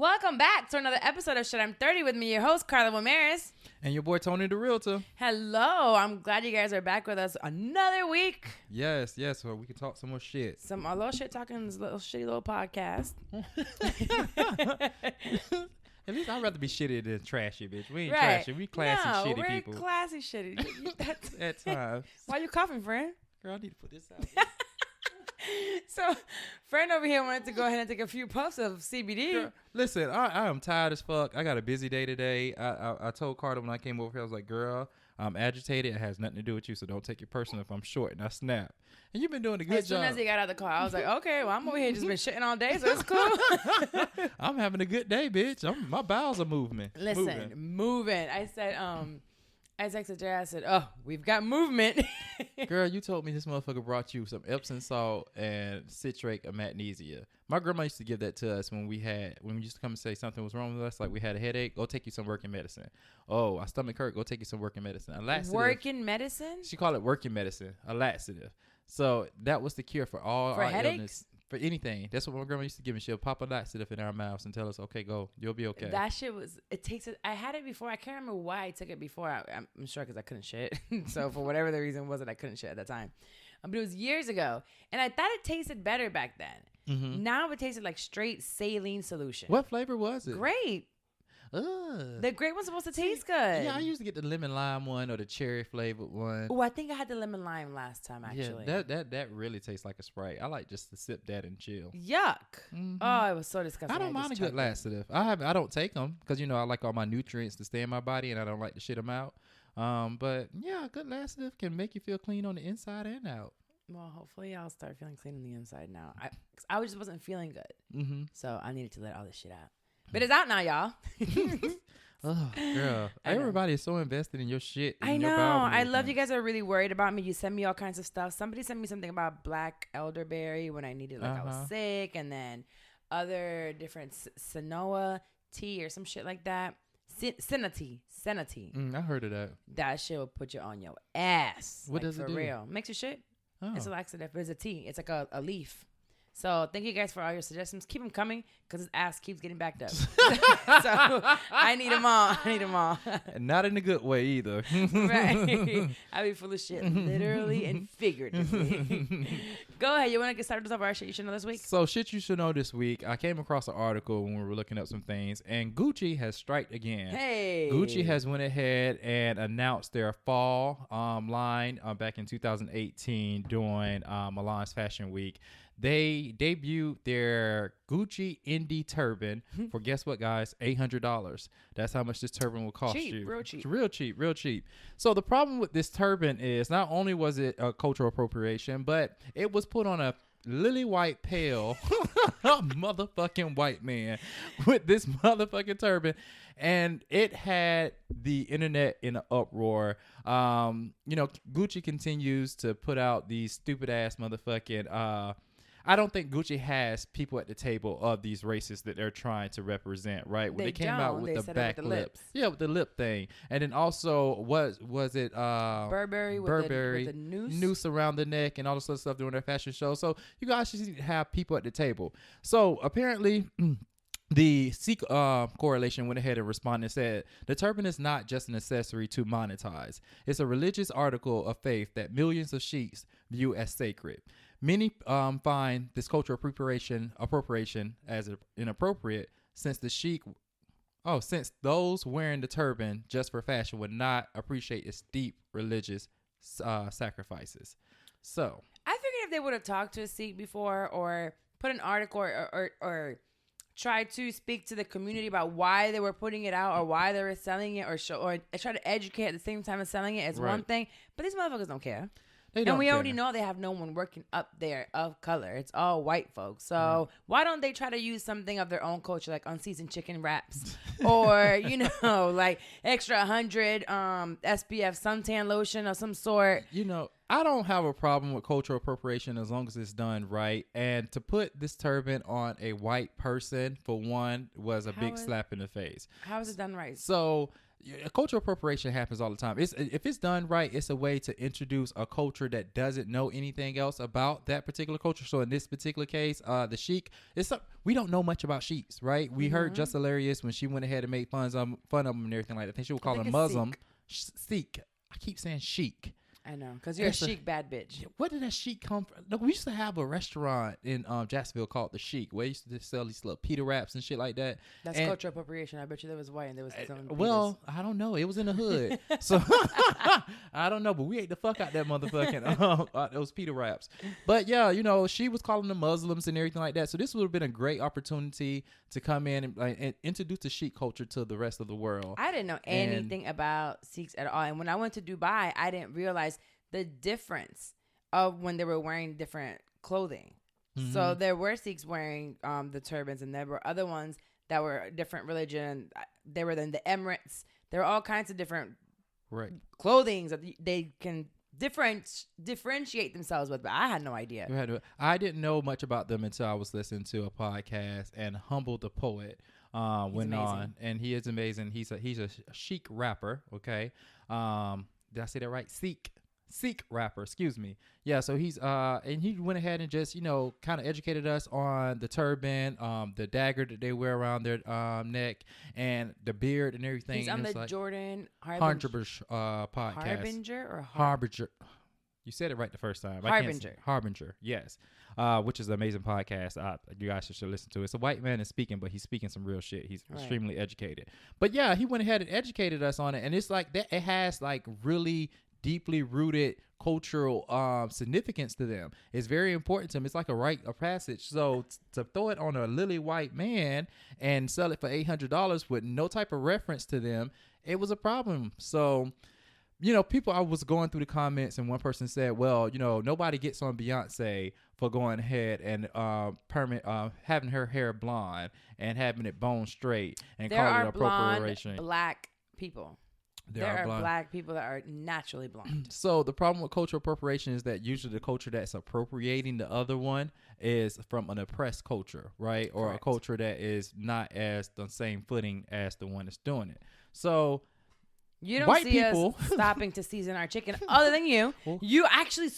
Welcome back to another episode of Shit I'm 30 with me, your host, Carla Ramirez. And your boy, Tony the Realtor. Hello. I'm glad you guys are back with us another week. Yes, so we can talk some more shit. A little shit talking, this little shitty little podcast. At least I'd rather be shitty than trashy, bitch. We ain't Right. trashy. We classy, shitty people. We're classy shitty. At times. Why you coughing, friend? Girl, I need to put this out. So, friend over here wanted to go ahead and take a few puffs of CBD. Girl, listen, I am tired as fuck. I got a busy day today. I told Carter when I came over here, I was like, girl, I'm agitated. It has nothing to do with you, so don't take it personal if I'm short. And I snapped. And you've been doing a good job. As soon as he got out of the car, I was like, okay, well, I'm over here just been shitting all day, so it's cool. I'm having a good day, bitch. My bowels are moving. Listen, moving. I said, I texted Jay, I said, oh, we've got movement. Girl, you told me this motherfucker brought you some Epsom salt and citrate of magnesia. My grandma used to give that to us when we used to come and say something was wrong with us, like we had a headache, go take you some working medicine. Oh, our stomach hurt, go take you some working medicine. A laxative. Working medicine? She called it working medicine, a laxative. So that was the cure for all our headaches? illness. For anything. That's what my grandma used to give me. She'll pop a laxative in our mouths and tell us, okay, go. You'll be okay. That shit I had it before. I can't remember why I took it before. I'm sure because I couldn't shit. So for whatever the reason was that I couldn't shit at that time. But it was years ago. And I thought it tasted better back then. Mm-hmm. Now it tasted like straight saline solution. What flavor was it? Grape. Ugh. The grape one's supposed to taste good. Yeah, I used to get the lemon lime one or the cherry flavored one. Oh, I think I had the lemon lime last time, actually. Yeah, that really tastes like a Sprite. I like just to sip that and chill. Yuck. Mm-hmm. Oh, it was so disgusting. I don't mind a good laxative. I don't take them because, I like all my nutrients to stay in my body and I don't like to shit them out. But, yeah, a good laxative can make you feel clean on the inside and out. Well, hopefully I'll start feeling clean on the inside now. I just wasn't feeling good. Mm-hmm. So I needed to let all this shit out. But it's out now, y'all. Oh, girl. Everybody is so invested in your shit. I know. I love you guys are really worried about me. You send me all kinds of stuff. Somebody sent me something about black elderberry when I needed, I was sick. And then other different Sanoa tea or some shit like that. Senna tea. I heard of that. That shit will put you on your ass. What does it do? For real. Makes you shit. Oh. It's a laxative. It's a tea. It's like a leaf. So thank you guys for all your suggestions. Keep them coming because his ass keeps getting backed up. So I need them all. And not in a good way either. Right. I be full of shit, literally and figuratively. Go ahead. You want to get started with our shit you should know this week? So shit you should know this week. I came across an article when we were looking up some things, and Gucci has striked again. Hey. Gucci has went ahead and announced their fall line back in 2018 during Milan's Fashion Week. They debuted their Gucci Indy Turban for, guess what, guys? $800. That's how much this turban will cost you. Real cheap. So the problem with this turban is not only was it a cultural appropriation, but it was put on a lily white pale motherfucking white man with this motherfucking turban. And it had the internet in an uproar. Gucci continues to put out these stupid ass motherfucking I don't think Gucci has people at the table of these races that they're trying to represent, right? When they came out with the back lip. Yeah, with the lip thing. And then also, was it Burberry with the noose around the neck and all this other stuff during their fashion show. So you guys should have people at the table. So apparently the Sikh correlation went ahead and responded and said, the turban is not just an accessory to monetize. It's a religious article of faith that millions of Sikhs view as sacred. Many find this cultural appropriation as inappropriate since since those wearing the turban just for fashion would not appreciate its deep religious sacrifices. So I figured if they would have talked to a Sikh before or put an article or try to speak to the community about why they were putting it out or why they were selling it or try to educate at the same time as selling it is one thing. But these motherfuckers don't care. And we already know they have no one working up there of color. It's all white folks. So why don't they try to use something of their own culture, like unseasoned chicken wraps or, like extra 100 SPF suntan lotion of some sort? I don't have a problem with cultural appropriation as long as it's done right. And to put this turban on a white person, for one, was a big slap in the face. How is it done right? So cultural appropriation happens all the time. If it's done right, it's a way to introduce a culture that doesn't know anything else about that particular culture. So in this particular case, the chic, we don't know much about sheiks, right? We heard Just Hilarious when she went ahead and made fun of them and everything like that. I think she would call them Muslim. Sikh. I keep saying chic. I know, because you're a chic bad bitch. Where did that chic come from? Look, we used to have a restaurant in Jacksonville called The Chic, where they used to sell these little pita wraps and shit like that. That's cultural appropriation. I bet you that was white and there was some well, I don't know. It was in the hood. So, I don't know, but we ate the fuck out that motherfucking those pita wraps. But, yeah, you know, she was calling them Muslims and everything like that. So, this would have been a great opportunity to come in and introduce the chic culture to the rest of the world. I didn't know anything about Sikhs at all. And when I went to Dubai, I didn't realize the difference of when they were wearing different clothing. So there were Sikhs wearing the turbans, and there were other ones that were different religion. They were in the Emirates. There were all kinds of different clothings that they can differentiate themselves with, but I had no idea. I didn't know much about them until I was listening to a podcast, and Humble the Poet went on, and he is amazing. He's a chic rapper. Okay, did I say that right? Sikh rapper, excuse me. Yeah, so he's and he went ahead and just, you know, kind of educated us on the turban, the dagger that they wear around their neck, and the beard and everything. He's on the Jordan Harbinger podcast. Harbinger. You said it right the first time. Harbinger, yes. Which is an amazing podcast. You guys should listen to it. It's a white man is speaking, but he's speaking some real shit. He's extremely educated. But yeah, he went ahead and educated us on it, and it's like that. It has like really deeply rooted cultural significance to them. It's very important to them. It's like a rite of passage. So to throw it on a lily white man and sell it for $800 with no type of reference to them, it was a problem. So, you know, I was going through the comments, and one person said, well, you know, nobody gets on Beyonce for going ahead and having her hair blonde and having it bone straight and calling it appropriation. Blonde, black people. There are black people that are naturally blonde. So the problem with cultural appropriation is that usually the culture that's appropriating the other one is from an oppressed culture, right? Or a culture that is not as the same footing as the one that's doing it. So you don't see us stopping to season our chicken other than you. You actually...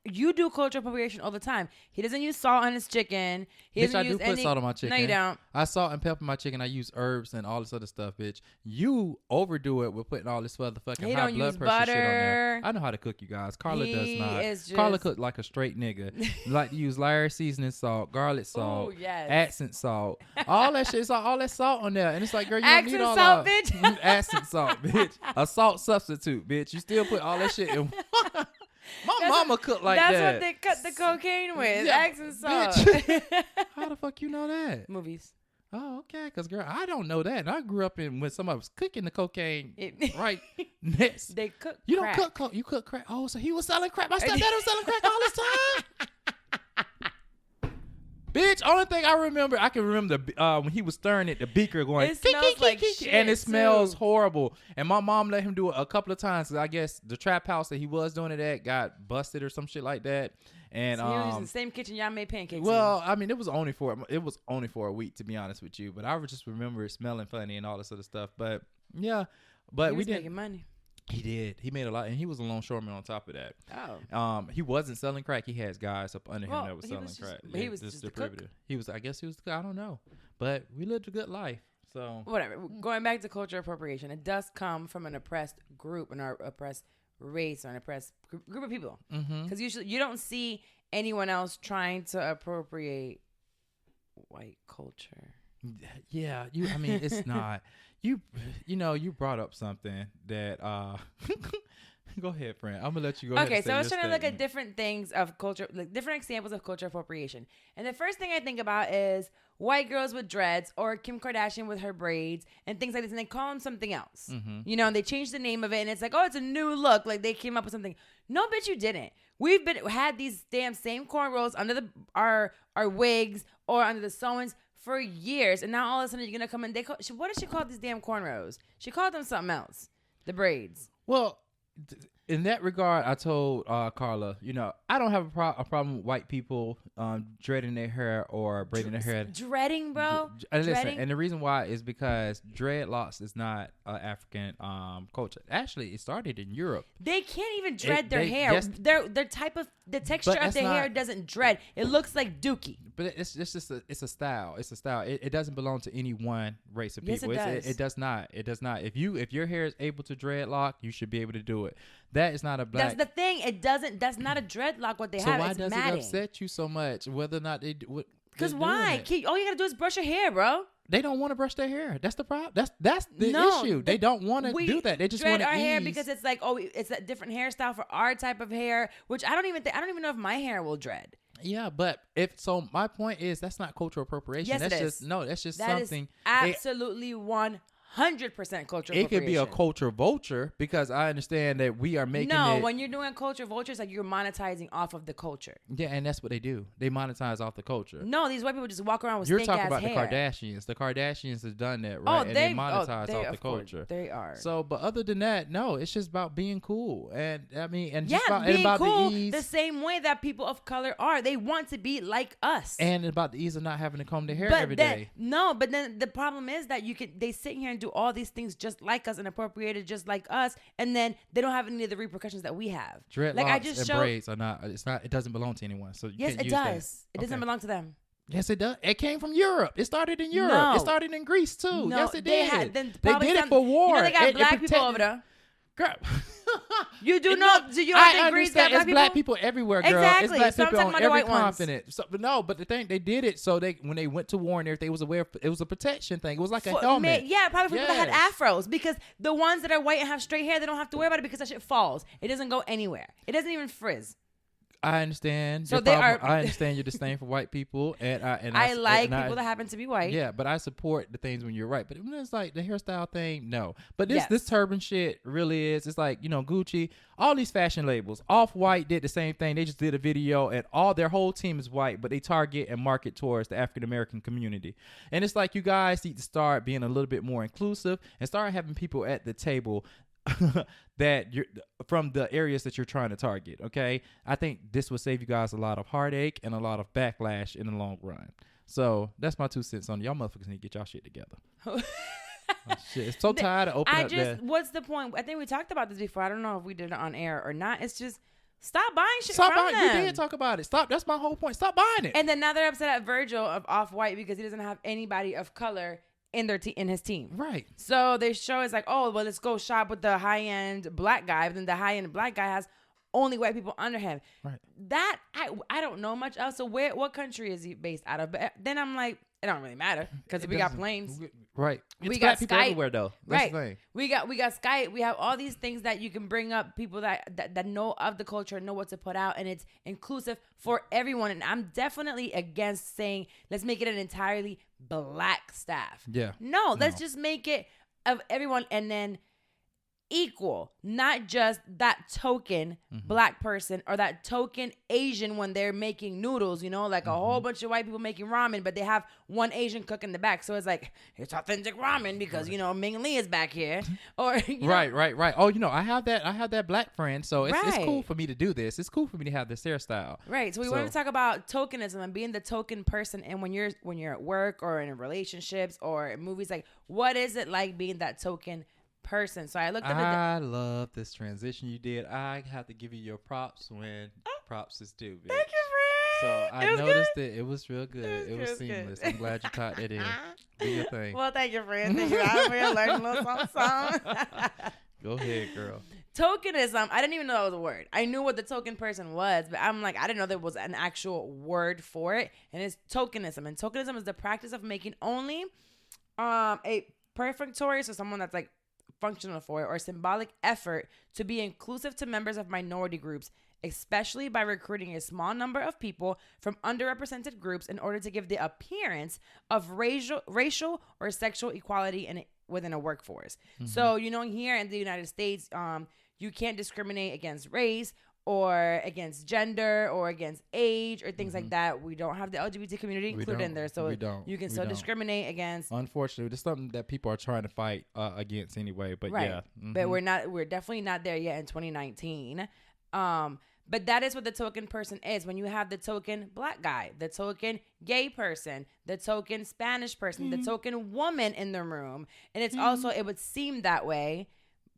You do cultural appropriation all the time. He doesn't use salt on his chicken. I do put salt on my chicken. No, you don't. I salt and pepper my chicken. I use herbs and all this other stuff, bitch. You overdo it with putting all this motherfucking high blood pressure shit on there. I know how to cook, you guys. Carla does not. Carla cook like a straight nigga. Like to use Layer seasoning salt, garlic salt, accent salt, all that shit. It's all that salt on there, and it's like, girl, you don't need all that. Bitch. Accent salt, bitch. A salt substitute, bitch. You still put all that shit in. My mama cooked like that. That's what they cut the cocaine with. Yeah, accent salt. How the fuck you know that? Movies. Oh, okay. Because, girl, I don't know that. And I grew up when somebody was cooking the cocaine right next. They cook You crack. don't cook coke. You cook crack. Oh, so he was selling crack. My stepdad was selling crack all this time? Bitch, only thing I can remember when he was stirring it, the beaker going, it smells like shit, and it smells horrible. And my mom let him do it a couple of times. Cause I guess the trap house that he was doing it at got busted or some shit like that. And so he was using the same kitchen y'all made pancakes. Well, I mean, it was only for a week, to be honest with you. But I would just remember it smelling funny and all this other stuff. But yeah, but we didn't making money. He did. He made a lot, and he was a longshoreman on top of that. Oh. He wasn't selling crack. He had guys up under him that was selling crack. He was just the cook. I guess he was the cook. I don't know. But we lived a good life. So whatever. Going back to cultural appropriation, it does come from an oppressed group, an oppressed race, or an oppressed group of people. Because usually you don't see anyone else trying to appropriate white culture. Yeah, I mean, it's not. You brought up something that go ahead, friend. I'm gonna let you go ahead. Okay, so I was trying to look at different things of culture, like different examples of cultural appropriation. And the first thing I think about is white girls with dreads or Kim Kardashian with her braids and things like this, and they call them something else. You know, and they changed the name of it, and it's like, oh, it's a new look. Like they came up with something. No, bitch, you didn't. We've had these damn same cornrows under our wigs or under the sewings for years, and now all of a sudden you're gonna come in. What did she call these damn cornrows? She called them something else. The braids. Well, in that regard, I told Carla, I don't have a problem with white people dreading their hair or braiding their hair. Dreading, bro. Listen, Dreading. and the reason why is because dreadlocks is not African culture. Actually, it started in Europe. They can't even dread their hair. Yes, their type of the texture of their hair doesn't dread. It looks like dookie. But it's just it's a style. It's a style. It doesn't belong to any one race of people. Yes, it does not. It does not. If your hair is able to dreadlock, you should be able to do it. That is not a black. That's the thing. It doesn't. That's not a dreadlock. What they have. So why it's does matting. it upset you so much? Whether or not they do. Because why? All you gotta do is brush your hair, bro. They don't want to brush their hair. That's the problem. That's the issue. They don't want to do that. They just want to dread our hair because it's like, it's a different hairstyle for our type of hair, which I don't even know if my hair will dread. Yeah, but my point is that's not cultural appropriation. Yes, that's it just is. That's just that something. Is absolutely 100% cultural appropriation. It could be a culture vulture because I understand that we are making when you're doing culture vultures, like you're monetizing off of the culture. Yeah, and that's what they do. They monetize off the culture. No, these white people just walk around with You're stink-ass talking about hair. the Kardashians. The Kardashians have done that, right? And they monetize off the culture. They are. So, but other than that, no, it's just about being cool. And I mean, and yeah, just about, being and about cool the ease. the same way that people of color are. They want to be like us. And about the ease of not having to comb their hair every day. No, but then the problem is that they sit here and do all these things just like us and appropriated just like us, and then they don't have any of the repercussions that we have. Dreadlocks and braids are not. It's not. It doesn't belong to anyone. So yes, it does. It doesn't belong to them. Yes, it does. It came from Europe. It started in Europe. No. It started in Greece too. No, yes, it did. They did it for war. They got black people over there. Girl. You do not. Do you not think Greece got it's black people everywhere, girl. Exactly. It's black people on every continent. But the thing they did it so when they went to war and everything, it was a protection thing. It was like a helmet. Probably for people that had afros, because the ones that are white and have straight hair, they don't have to worry about it because that shit falls. It doesn't go anywhere. It doesn't even frizz. I understand. So I understand your disdain for white people, and I like people that happen to be white. Yeah, but I support the things when you're right. But when it's like the hairstyle thing, no. But this turban shit really is. It's like Gucci, all these fashion labels. Off-White did the same thing. They just did a video, and their whole team is white, but they target and market towards the African American community. And it's like you guys need to start being a little bit more inclusive and start having people at the table that you're from the areas that you're trying to target. Okay, I think this will save you guys a lot of heartache and a lot of backlash in the long run. So that's my 2 cents on it. Y'all motherfuckers need to get y'all shit together. Shit, it's so tired of opening up. What's the point? I think we talked about this before. I don't know if we did it on air or not. It's just stop buying shit from them. You did talk about it. Stop. That's my whole point. Stop buying it. And then now they're upset at Virgil of Off-White because he doesn't have anybody of color in his team. Right. So they show it's like, oh, well, let's go shop with the high-end black guy. But then the high-end black guy has only white people under him. Right. That, I don't know much else. So what country is he based out of? But then I'm like, it don't really matter because we got planes. Right. We got people Skype everywhere though. That's right. the thing. We got Skype. We have all these things that you can bring up, people that know of the culture, know what to put out, and it's inclusive for everyone. And I'm definitely against saying let's make it an entirely black staff. Yeah. No, let's just make it of everyone, and then equal, not just that token black person or that token Asian when they're making noodles, like a whole bunch of white people making ramen, but they have one Asian cook in the back. So it's like, it's authentic ramen because, Ming Lee is back here. Or Right. Oh, I have that black friend. So it's cool for me to do this. It's cool for me to have this hairstyle. Right. So we want to talk about tokenism and being the token person. And when you're at work or in relationships or in movies, like what is it like being that token person? So I looked at I love this transition you did. I have to give you your props when props is due. Bitch. Thank you, friend. So I noticed it was real good. It was seamless. I'm glad you caught that in. Do your thing. Well, thank you, friend. Thank you. I'm here learning a little something. Go ahead, girl. Tokenism. I didn't even know that was a word. I knew what the token person was, but I'm like, I didn't know there was an actual word for it. And it's tokenism. And tokenism is the practice of making only a prefatory, so someone that's like functional for it, or symbolic effort to be inclusive to members of minority groups, especially by recruiting a small number of people from underrepresented groups in order to give the appearance of racial or sexual equality within a workforce. So, here in the United States, you can't discriminate against race or against gender or against age or things like that. We don't have the LGBT community included in there. So you can still discriminate against. Unfortunately, it's something that people are trying to fight against anyway. But yeah. But we're definitely not there yet in 2019. But that is what the token person is. When you have the token black guy, the token gay person, the token Spanish person, the token woman in the room. And it's also, it would seem that way.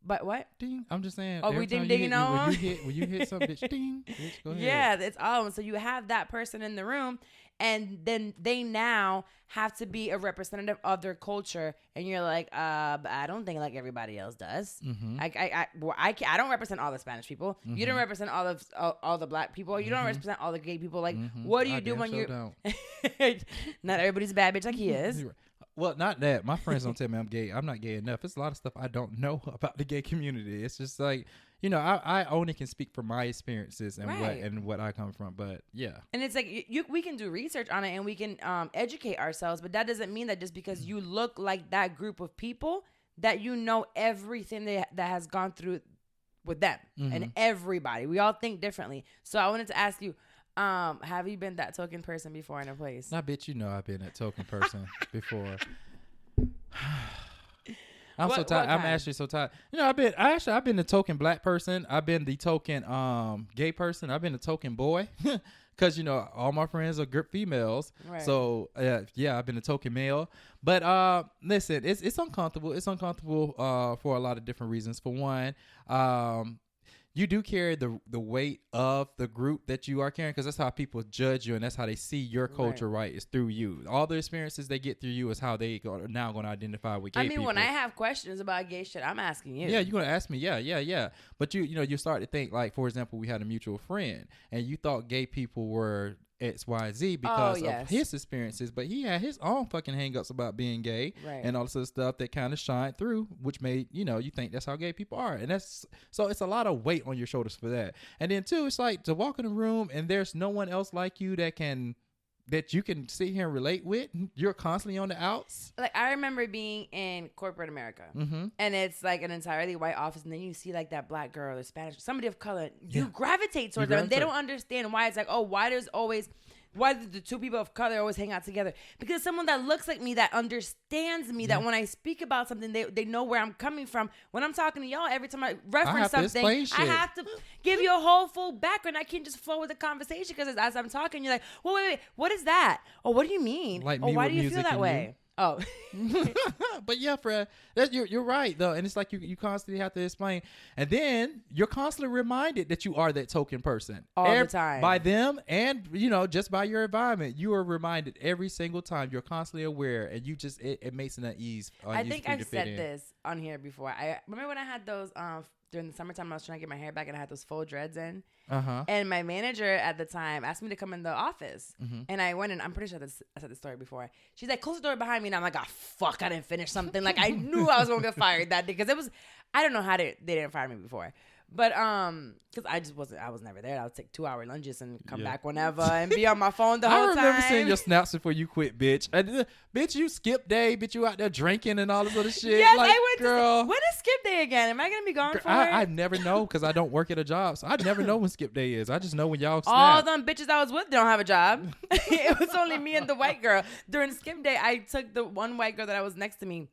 But what? Ding. I'm just saying. Oh, we ding on when you hit something, bitch, ding. Bitch, go ahead. Yeah, it's all of them. So you have that person in the room, and then they now have to be a representative of their culture. And you're like, but I don't think like everybody else does. I don't represent all the Spanish people. You don't represent all the black people. You don't represent all the gay people. Like, what do you do when you're? Not everybody's a bad bitch like he is. Well, not that. My friends don't tell me I'm gay. I'm not gay enough. It's a lot of stuff I don't know about the gay community. It's just like, I only can speak from my experiences and what I come from. But yeah. And it's like we can do research on it and we can educate ourselves. But that doesn't mean that just because you look like that group of people that you know everything that has gone through with them and everybody. We all think differently. So I wanted to ask you, have you been that token person before in a place? I bet I've been that token person before. I'm so tired. I'm actually so tired. I've been the token black person. I've been the token gay person. I've been the token boy. Because, all my friends are good females. Right. So, I've been a token male. But listen, it's uncomfortable. It's uncomfortable for a lot of different reasons. For one, you do carry the weight of the group that you are carrying, because that's how people judge you and that's how they see your culture, right? Is through you. All the experiences they get through you is how they are now going to identify with gay people. When I have questions about gay shit, I'm asking you. Yeah, you're going to ask me. Yeah. But you start to think, like, for example, we had a mutual friend and you thought gay people were X, Y, Z because of his experiences, but he had his own fucking hang-ups about being gay and all this other stuff that kind of shined through, which made you think that's how gay people are, and that's so it's a lot of weight on your shoulders for that. And then too, it's like to walk in a room and there's no one else like you that you can sit here and relate with. You're constantly on the outs. Like, I remember being in corporate America, and it's like an entirely white office, and then you see like that black girl or Spanish, somebody of color, you gravitate towards them, and they don't understand why. It's like, why do the two people of color always hang out together? Because someone that looks like me, that understands me, that when I speak about something, they know where I'm coming from. When I'm talking to y'all, every time I reference something, I have to give you a whole full background. I can't just flow with the conversation because as I'm talking, you're like, well, wait, what is that? Or what do you mean? Like or why do you feel that way? Oh, but yeah, Fred, you're right though, and it's like you constantly have to explain, and then you're constantly reminded that you are that token person all the time by them, and just by your environment, you are reminded every single time. You're constantly aware, and you just it makes an unease. I think I've said this on here before. I remember when I had those during the summertime, I was trying to get my hair back and I had those full dreads in. And my manager at the time asked me to come in the office. And I went in. I'm pretty sure I said the story before. She's like, close the door behind me. And I'm like, oh, fuck, I didn't finish something. Like, I knew I was going to get fired that day. Because I don't know how they didn't fire me before. But because I was never there. I would take 2-hour lunches and come back whenever and be on my phone the whole time. I remember seeing your snaps before you quit, bitch. Bitch, you skip day, bitch, you out there drinking and all this other shit. Yes, like, I went when is skip day again? Am I going to be gone for it? I never know because I don't work at a job. So I never know when skip day is. I just know when y'all snap. All them bitches I was with don't have a job. It was only me and the white girl. During skip day, I took the one white girl that was next to me.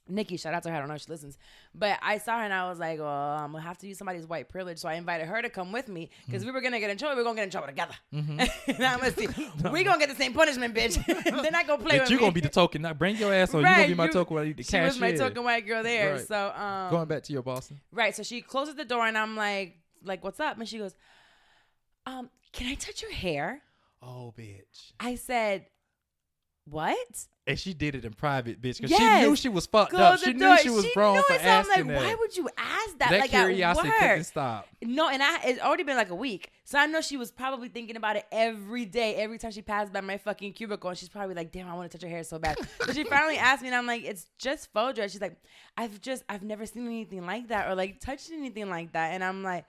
Nikki, shout out to her. I don't know if she listens. But I saw her and I was like, well, I'm going to have to use somebody's white privilege. So I invited her to come with me because we were going to get in trouble. We were going to get in trouble together. And I'm going to see, we're going to get the same punishment, bitch. Then I go play with you're going to be the token. Now bring your ass on. You're going to be my token. The she was my token white girl there. Right. So going back to your boss. Right. So she closes the door and I'm like, what's up? And she goes, can I touch your hair? Oh, bitch. I said, what? And she did it in private, bitch, because she knew she was fucked up. She knew she was wrong for asking that. Why would you ask that? That like, curiosity couldn't stop. No, and it's already been like a week. So I know she was probably thinking about it every day, every time she passed by my fucking cubicle. And she's probably like, damn, I want to touch her hair so bad. But she finally asked me, and I'm like, it's just faux dread. She's like, I've never seen anything like that or like touched anything like that. And I'm like,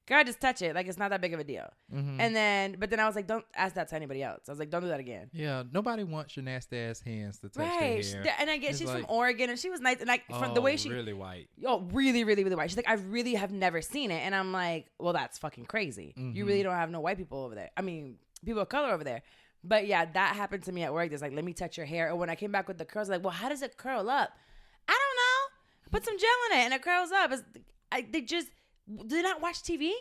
girl, just touch it. Like, it's not that big of a deal. Mm-hmm. But then I was like, don't ask that to anybody else. I was like, don't do that again. Yeah, nobody wants your nasty ass hands to touch Right. their hair. And I guess It's she's like, from Oregon, and she was nice. And like, from the way she, really white. oh, really, really, really white. She's like, I really have never seen it. And I'm like, well, that's fucking crazy. Mm-hmm. You really don't have no white people over there. I mean, people of color over there. But yeah, that happened to me at work. It's like, let me touch your hair. And when I came back with the curls, like, well, how does it curl up? I don't know. Put some gel in it and it curls up. They just did not watch TV.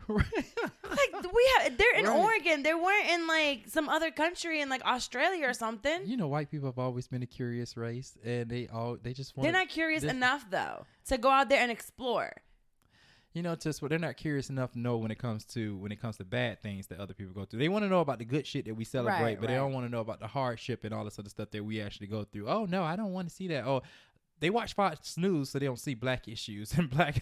Like, they're in Oregon. They weren't in like some other country in like Australia or something. You know, white people have always been a curious race, and they just want. They're not curious enough though to go out there and explore. You know, they're not curious enough to know when it comes to bad things that other people go through. They want to know about the good shit that we celebrate, but they don't want to know about the hardship and all this other stuff that we actually go through. Oh no, I don't want to see that. Oh, they watch Fox News so they don't see black issues and black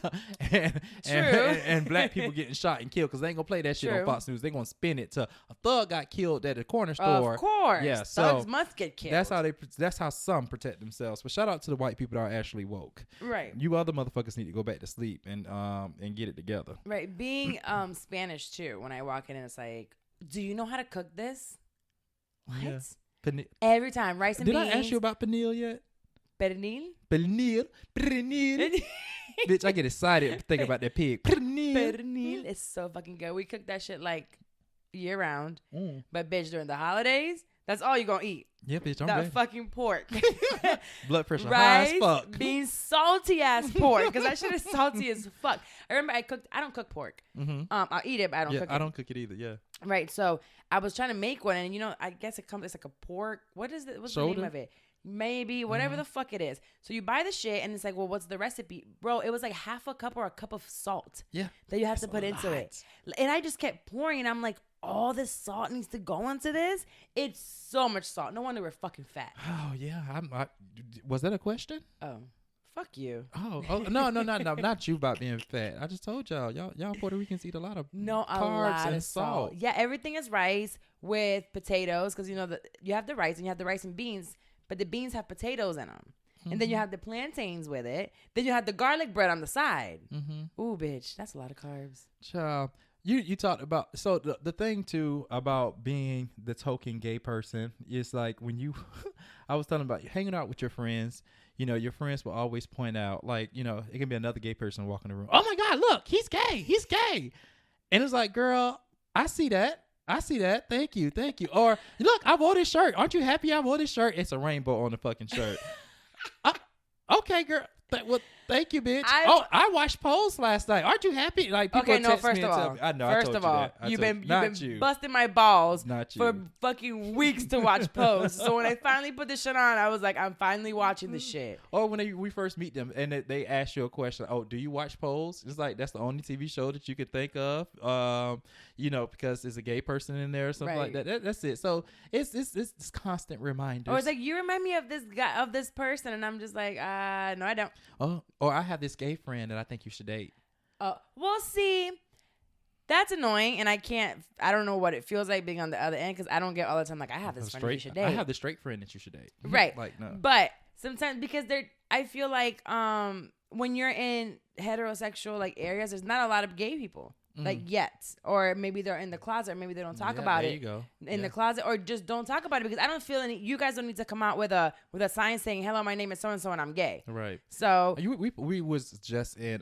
and black people getting shot and killed, because they ain't gonna play that shit on Fox News. They gonna spin it to a thug got killed at a corner store. Of course, yeah. Thugs So must get killed. that's how some protect themselves. But shout out to the white people that are actually woke. Right. You other motherfuckers need to go back to sleep and get it together. Right. Being Spanish too. When I walk in, and it's like, do you know how to cook this? What? Yeah. Every time rice and beans. Did I ask you about pernil yet? Pernil. Bitch, I get excited thinking about that pig. Pernil is so fucking good. We cook that shit like year round. But bitch, during the holidays, that's all you gonna eat. Yeah, bitch, I'm that fucking pork. Blood pressure high as Rice, fuck. being salty ass pork, because that shit is salty as fuck. I remember I don't cook pork. Mm-hmm. I'll eat it, but I don't cook it. I don't cook it either. Yeah. Right. So I was trying to make one, and I guess it's like a pork. What is it? What's the name of it? Maybe whatever the fuck it is. So you buy the shit, and it's like, well, what's the recipe, bro? It was like half a cup or a cup of salt. Yeah, that you have to put into it, and I just kept pouring, and I'm like, all this salt needs to go into this. It's so much salt. No wonder we're fucking fat. Oh yeah, was that a question? Oh, fuck you. Oh no, not you about being fat. I just told y'all Puerto Ricans eat a lot of carbs and salt. Yeah, everything is rice with potatoes, because you have the rice and you have the rice and beans. But the beans have potatoes in them. Mm-hmm. And then you have the plantains with it. Then you have the garlic bread on the side. Mm-hmm. Ooh, bitch. That's a lot of carbs. Child, you talked about... So the thing, too, about being the token gay person is like when you... I was talking about hanging out with your friends. Your friends will always point out, like, it can be another gay person walking in the room. Oh, my God, look, he's gay. He's gay. And it's like, girl, I see that. Thank you. Or, look, I wore this shirt. Aren't you happy I wore this shirt? It's a rainbow on the fucking shirt. Okay, girl. Thank you, bitch. I watched Pose last night. Aren't you happy? Like, people first of all, I know. First of all, you've been busting my balls for fucking weeks to watch Pose. So when I finally put this shit on, I was like, I'm finally watching this shit. Or when we first meet them and they ask you a question, oh, do you watch Pose? It's like, that's the only TV show that you could think of, because there's a gay person in there or something like that. That's it. So it's constant reminders. Or it's like, you remind me of this guy, of this person, and I'm just like, no, I don't. Oh, or I have this gay friend that I think you should date. Well, see, that's annoying, and I don't know what it feels like being on the other end, because I don't get all the time, like, I have this friend you should date. I have the straight friend that you should date. Right. Like, no. But sometimes, because I feel like when you're in heterosexual, like, areas, there's not a lot of gay people. Like, yet. Or maybe they're in the closet, or maybe they don't talk about it. There you go. In the closet, or just don't talk about it, because I don't feel you guys don't need to come out with a sign saying, hello, my name is so-and-so and I'm gay. Right. So we was just in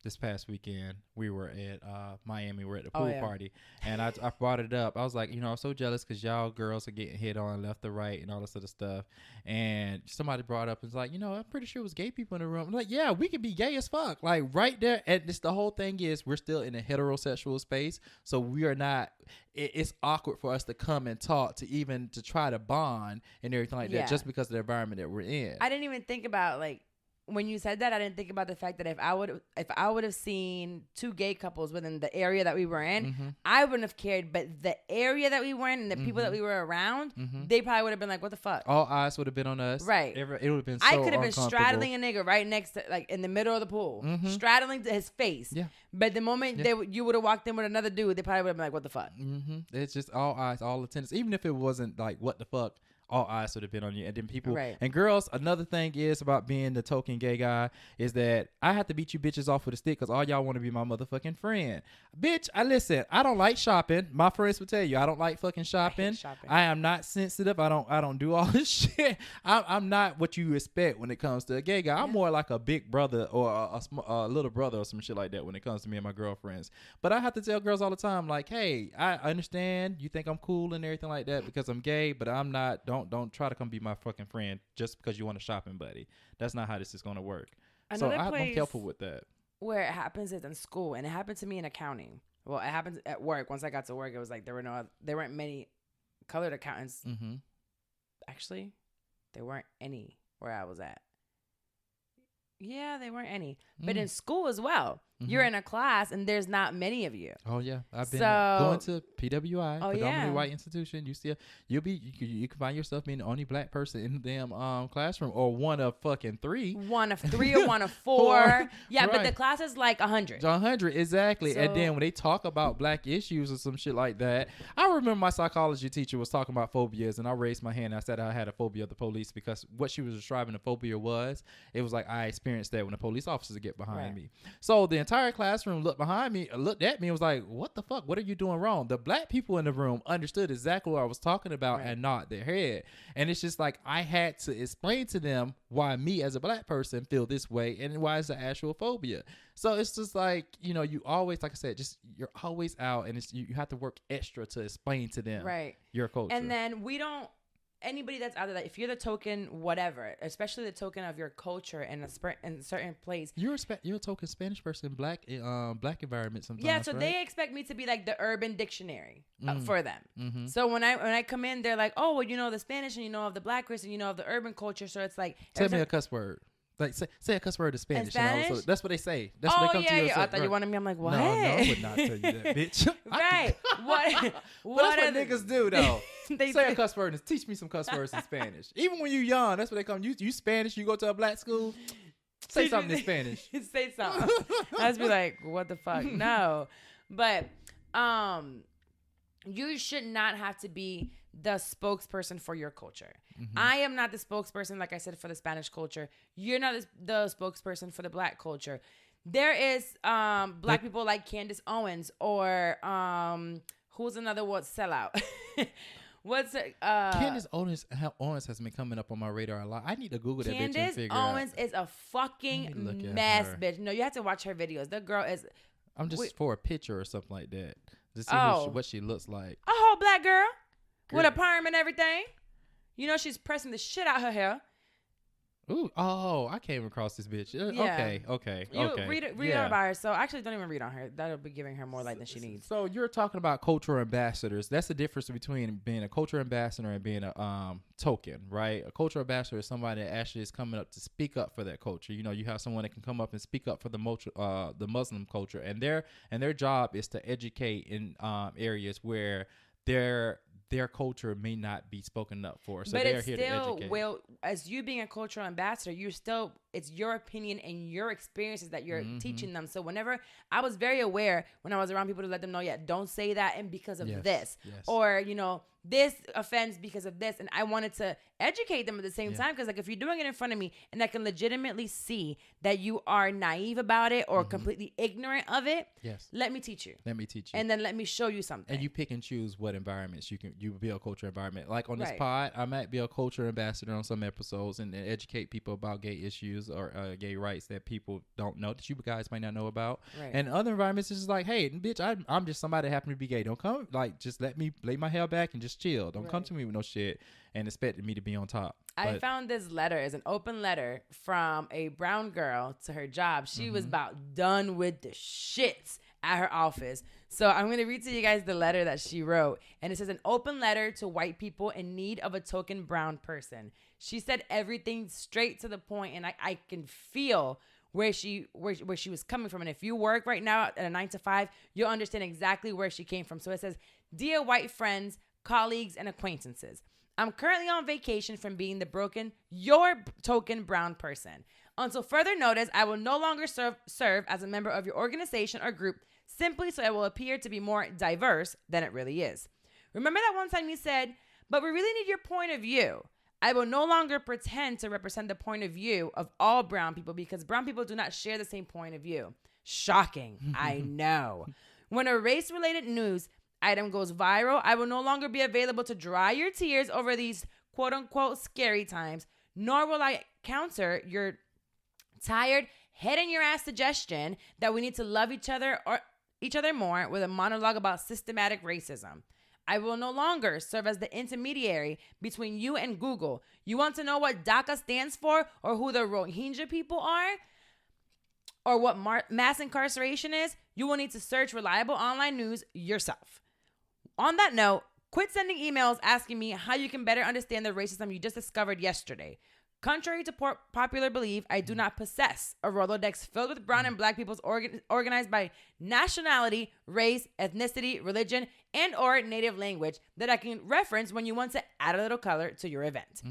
this past weekend. We were at Miami. We're at the pool party, and I brought it up. I was like, I'm so jealous because y'all girls are getting hit on left or right and all this other stuff. And somebody brought up and was like, I'm pretty sure it was gay people in the room. I'm like, yeah, we can be gay as fuck, like right there. And the whole thing is we're still in a heterosexual space, so we are not. It's awkward for us to come and talk to try to bond and everything like that, just because of the environment that we're in. I didn't even think about, like, when you said that, I didn't think about the fact that if I would have seen two gay couples within the area that we were in, I wouldn't have cared. But the area that we were in and the people that we were around, they probably would have been like, "What the fuck?" All eyes would have been on us. Right. It would have been. So I could have been straddling a nigga right next to, like, in the middle of the pool, straddling to his face. Yeah. But the moment you would have walked in with another dude, they probably would have been like, "What the fuck?" It's just all eyes, all attendance. Even if it wasn't like, "What the fuck." all eyes would have been on you. And then people Right. and girls, another thing is about being the token gay guy is that I have to beat you bitches off with a stick because all y'all want to be my motherfucking friend. Bitch, I don't like shopping. My friends will tell you I don't like fucking shopping. shopping. I am not sensitive. I don't do all this shit. I'm not what you expect when it comes to a gay guy. I'm more like a big brother or a little brother or some shit like that when it comes to me and my girlfriends. But I have to tell girls all the time, like, hey, I understand you think I'm cool and everything like that because I'm gay, but I'm not. Don't try to come be my fucking friend just because you want a shopping buddy. That's not how this is going to work. So I'm careful with that. Where it happens is in school, and it happened to me in accounting. Well, it happens at work. Once I got to work, it was like there weren't many colored accountants. Mm-hmm. Actually, there weren't any where I was at. Yeah, there weren't any. But in school as well, you're in a class and there's not many of you. Oh yeah, I've been going to PWI, predominantly white institution. You can find yourself being the only black person in the damn classroom, or one of fucking three. One of three or one of four. Yeah, right. But the class is like 100. 100, exactly. So, and then when they talk about black issues or some shit like that, I remember my psychology teacher was talking about phobias, and I raised my hand and I said I had a phobia of the police because what she was describing the phobia was, it was like I experienced that when the police officers get behind me. So the entire classroom looked at me and was like, what the fuck? What are you doing wrong? The black people in the room understood exactly what I was talking about and nodded their head. And it's just like I had to explain to them why me as a black person feel this way and why it's an actual phobia. So it's just like, you always, like I said, you're always out, and you have to work extra to explain to them your culture. And then anybody that's out there, that if you're the token whatever, especially the token of your culture in a certain place, you're a token Spanish person, black environment sometimes. Yeah, so they expect me to be like the urban dictionary for them. Mm-hmm. So when I come in, they're like, oh, well, you know the Spanish and you know of the black race and you know of the urban culture. So it's like, tell me a cuss word. Like say a cuss word in Spanish. So that's what they say. That's what they come to you. I thought you wanted me. I'm like, what? No, I would not tell you that, bitch. Right. What? But that's what niggas do though. They say a cuss word and teach me some cuss words in Spanish. Even when you young, that's what they come. You Spanish. You go to a black school. Say something in Spanish. Say something. I just be like, what the fuck? No, but you should not have to be the spokesperson for your culture. Mm-hmm. I am not the spokesperson, like I said, for the Spanish culture. You're not the spokesperson for the black culture. There is black people like Candace Owens or who's another word? Sellout. What's Candace Owens has been coming up on my radar a lot. I need to Google that bitch and figure Candace Owens is a fucking mess, bitch. No, you have to watch her videos. The girl is. I'm just for a picture or something like that to see what she looks like. A whole black girl. With a perm and everything. She's pressing the shit out her hair. Ooh, I came across this bitch. Yeah. Okay. Read her about her. So actually, don't even read on her. That'll be giving her more light than she needs. So you're talking about cultural ambassadors. That's the difference between being a cultural ambassador and being a token, right? A cultural ambassador is somebody that actually is coming up to speak up for that culture. You have someone that can come up and speak up for the Muslim culture, and their job is to educate in areas where their culture may not be spoken up for. So they're here to educate. Well, as you being a cultural ambassador, it's your opinion and your experiences that you're teaching them. So whenever I was very aware when I was around people to let them know, don't say that and because of this. Yes. Or, this offends because of this. And I wanted to educate them at the same time. Because if you're doing it in front of me and I can legitimately see that you are naive about it or completely ignorant of it, let me teach you. And then let me show you something. And you pick and choose what environments you be a culture environment. Like on this pod, I might be a culture ambassador on some episodes and educate people about gay issues or gay rights that people don't know, that you guys might not know about. Right. And other environments, it's just like, hey, bitch, I'm just somebody that happen to be gay. Don't come, just let me lay my hair back and just chill. Don't come to me with no shit and expect me to be on top. I found this letter as an open letter from a brown girl to her job. She was about done with the shits at her office. So I'm going to read to you guys the letter that she wrote. And it says, an open letter to white people in need of a token brown person. She said everything straight to the point, and I can feel where she was coming from. And if you work right now at a 9 to 5, you'll understand exactly where she came from. So it says, dear white friends, colleagues, and acquaintances, I'm currently on vacation from being your token brown person. Until further notice, I will no longer serve as a member of your organization or group, simply so I will appear to be more diverse than it really is. Remember that one time you said, but we really need your point of view. I will no longer pretend to represent the point of view of all brown people because brown people do not share the same point of view. Shocking. I know. When a race-related news item goes viral, I will no longer be available to dry your tears over these quote-unquote scary times, nor will I counter your tired head-in-your-ass suggestion that we need to love each other more with a monologue about systematic racism. I will no longer serve as the intermediary between you and Google. You want to know what DACA stands for or who the Rohingya people are? Or what mass incarceration is? You will need to search reliable online news yourself. On that note, quit sending emails asking me how you can better understand the racism you just discovered yesterday. Contrary to popular belief, I do not possess a Rolodex filled with brown and black peoples organized by nationality, race, ethnicity, religion, and or native language that I can reference when you want to add a little color to your event.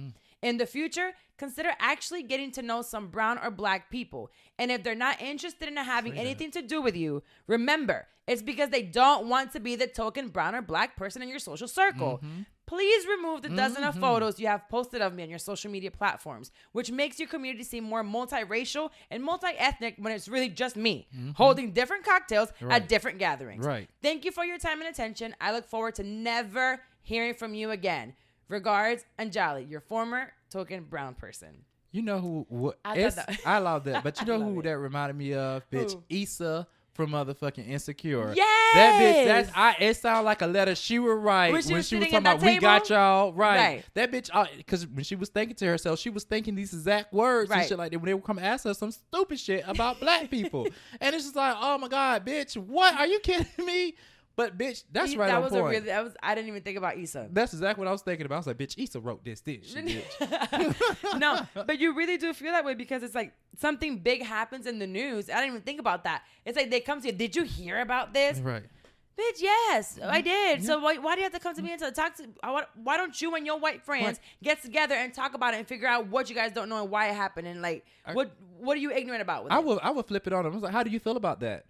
In the future, consider actually getting to know some brown or black people. And if they're not interested in having anything to do with you, remember, it's because they don't want to be the token brown or black person in your social circle. Please remove the dozen of photos you have posted of me on your social media platforms, which makes your community seem more multiracial and multi-ethnic when it's really just me, holding different cocktails at different gatherings. Thank you for your time and attention. I look forward to never hearing from you again. Regards, Anjali, your former token brown person. You know who? I love that. But you know who that reminded me of? Bitch, Issa from motherfucking Insecure. Yes. That bitch, it sounded like a letter she would write when she was talking about we got y'all. Right. That bitch, because when she was thinking to herself, she was thinking these exact words and shit like that when they would come ask her some stupid shit about black people. And it's just like, oh my God, bitch, what? Are you kidding me? But bitch, that's right on point. I didn't even think about Issa. That's exactly what I was thinking about. I was like, bitch, Issa wrote this, bitch. No, but you really do feel that way because it's like something big happens in the news. I didn't even think about that. It's like they come to you. Did you hear about this? Right. Bitch, yes, I did. Yeah. So why do you have to come to me and talk to? Why don't you and your white friends get together and talk about it and figure out what you guys don't know and why it happened and like what are you ignorant about? I would flip it on them. I was like, how do you feel about that?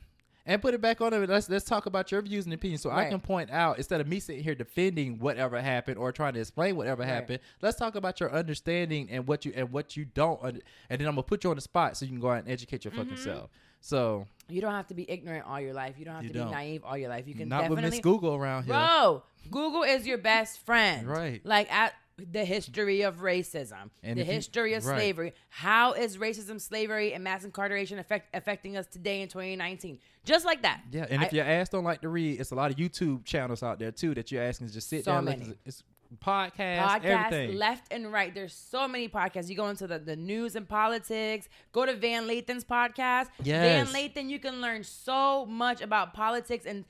And put it back on them. Let's talk about your views and opinions. So I can point out, instead of me sitting here defending whatever happened or trying to explain whatever happened, let's talk about your understanding and what you don't. And then I'm gonna put you on the spot so you can go out and educate your fucking self. So you don't have to be ignorant all your life. You don't have to be naive all your life. You can not with Miss Google around here. Bro, Google is your best friend. Right. Like at the history of racism, and the history of slavery. How is racism, slavery, and mass incarceration affecting us today in 2019? Just like that. Yeah, and if your ass don't like to read, it's a lot of YouTube channels out there too that you're asking to just sit down. It's podcasts, everything. Left and right. There's so many podcasts. You go into the news and politics. Go to Van Lathan's podcast. Yes. Van Lathan, you can learn so much about politics and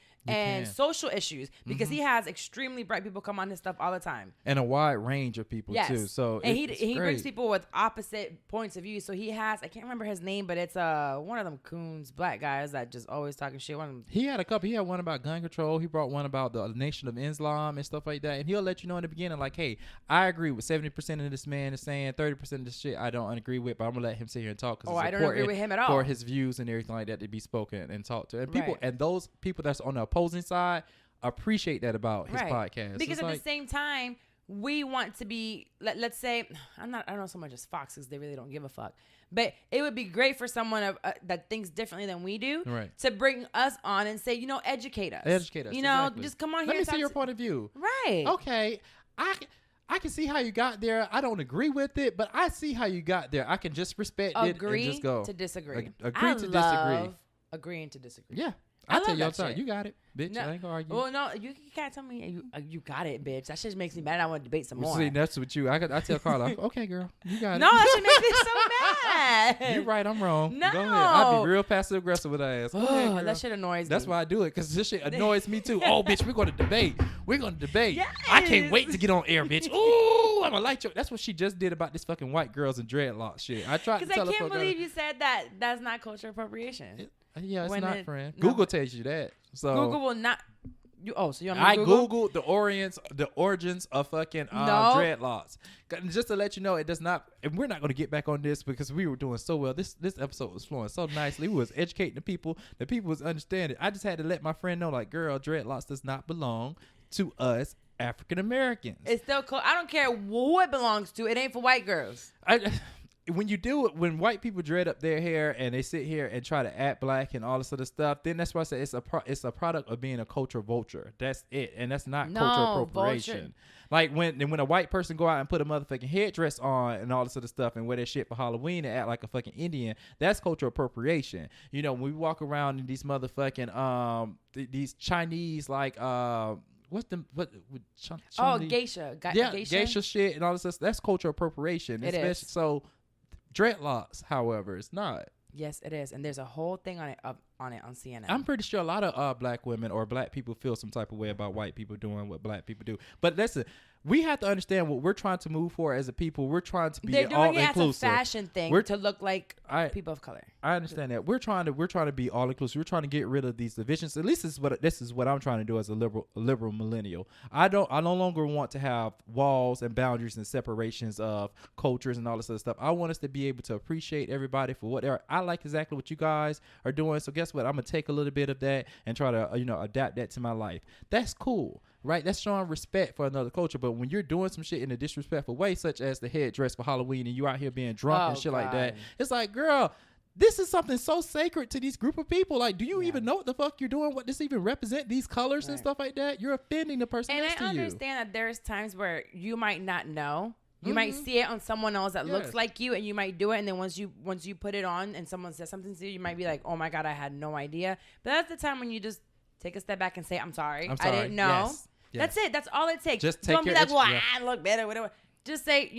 social issues because he has extremely bright people come on his stuff all the time and a wide range of people too. So and he brings people with opposite points of view. So he has, I can't remember his name, but it's one of them coons black guys that just always talking shit. He had a couple. He had one about gun control. He brought one about the Nation of Islam and stuff like that. And he'll let you know in the beginning, like, hey, I agree with 70% of this man is saying, 30% of this shit I don't agree with, but I'm gonna let him sit here and talk because I don't agree with him at all for his views and everything like that to be spoken and talked to. And people and those people that's on the opposing side appreciate that about his podcast because at the same time we want to be let's say I don't know so much as Fox because they really don't give a fuck, but it would be great for someone that thinks differently than we do to bring us on and say, educate us, just come on here. Let me see your point of view. Right. Okay, I can see how you got there. I don't agree with it, but I see how you got there. I can just respect it and just go to disagree. Agree to disagree. Agreeing to disagree. Yeah. I tell you all the time, you got it, bitch. No. I ain't gonna argue. Well, no, you can't tell me you got it, bitch. That shit makes me mad. I want to debate some more. See, that's what you. I tell Carla, okay, girl, you got it. No, that shit makes me so mad. You're right. I'm wrong. No, go ahead. I'll be real passive aggressive with her ass. Go ahead, that shit annoys me. That's why I do it, because this shit annoys me too. Oh, bitch, we're gonna debate. Yes. I can't wait to get on air, bitch. Ooh, I'm gonna light you. That's what she just did about this fucking white girls and dreadlocks shit. I tried to tell her. Because I can't believe you said that. That's not cultural appropriation. Yeah, it's not, friend. No. Google tells you that. So Google will not. So you want me I to Google? Googled the origins of fucking dreadlocks. Just to let you know, it does not. And we're not going to get back on this because we were doing so well. This episode was flowing so nicely. We was educating the people. The people was understanding. I just had to let my friend know, like, girl, dreadlocks does not belong to us African Americans. It's still cool. I don't care who it belongs to. It ain't for white girls. When you do it, when white people dread up their hair and they sit here and try to act black and all this other stuff, then that's why I say it's a product of being a culture vulture. That's it, and that's not cultural appropriation. Vulture. Like when a white person go out and put a motherfucking headdress on and all this other stuff and wear their shit for Halloween and act like a fucking Indian, that's cultural appropriation. You know, when we walk around in these motherfucking these Chinese like geisha. Geisha shit and all this stuff. That's cultural appropriation. It is. So dreadlocks, however, it's not. Yes, it is, and there's a whole thing on CNN. I'm pretty sure a lot of black women or black people feel some type of way about white people doing what black people do. But listen, we have to understand what we're trying to move for as a people. We're trying to be all inclusive. They're doing it as a fashion thing to look like people of color. I understand that. We're trying to be all inclusive. We're trying to get rid of these divisions. At least this is what I'm trying to do as a liberal millennial. I no longer want to have walls and boundaries and separations of cultures and all this other stuff. I want us to be able to appreciate everybody for what they are. I like exactly what you guys are doing. So guess what? I'm gonna take a little bit of that and try to adapt that to my life. That's cool. Right, that's showing respect for another culture. But when you're doing some shit in a disrespectful way, such as the headdress for Halloween, and you out here being drunk and shit like that, it's like, girl, this is something so sacred to these group of people. Like, do you even know what the fuck you're doing? What this even represent? These colors and stuff like that? You're offending the person next to you. And I understand that there's times where you might not know. You might see it on someone else that looks like you, and you might do it. And then once you put it on, and someone says something to you, you might be like, "Oh my God, I had no idea." But that's the time when you just take a step back and say, "I'm sorry. I didn't know." Yes. That's it. That's all it takes. Just take Don't be like, well, I look better, whatever. Just say,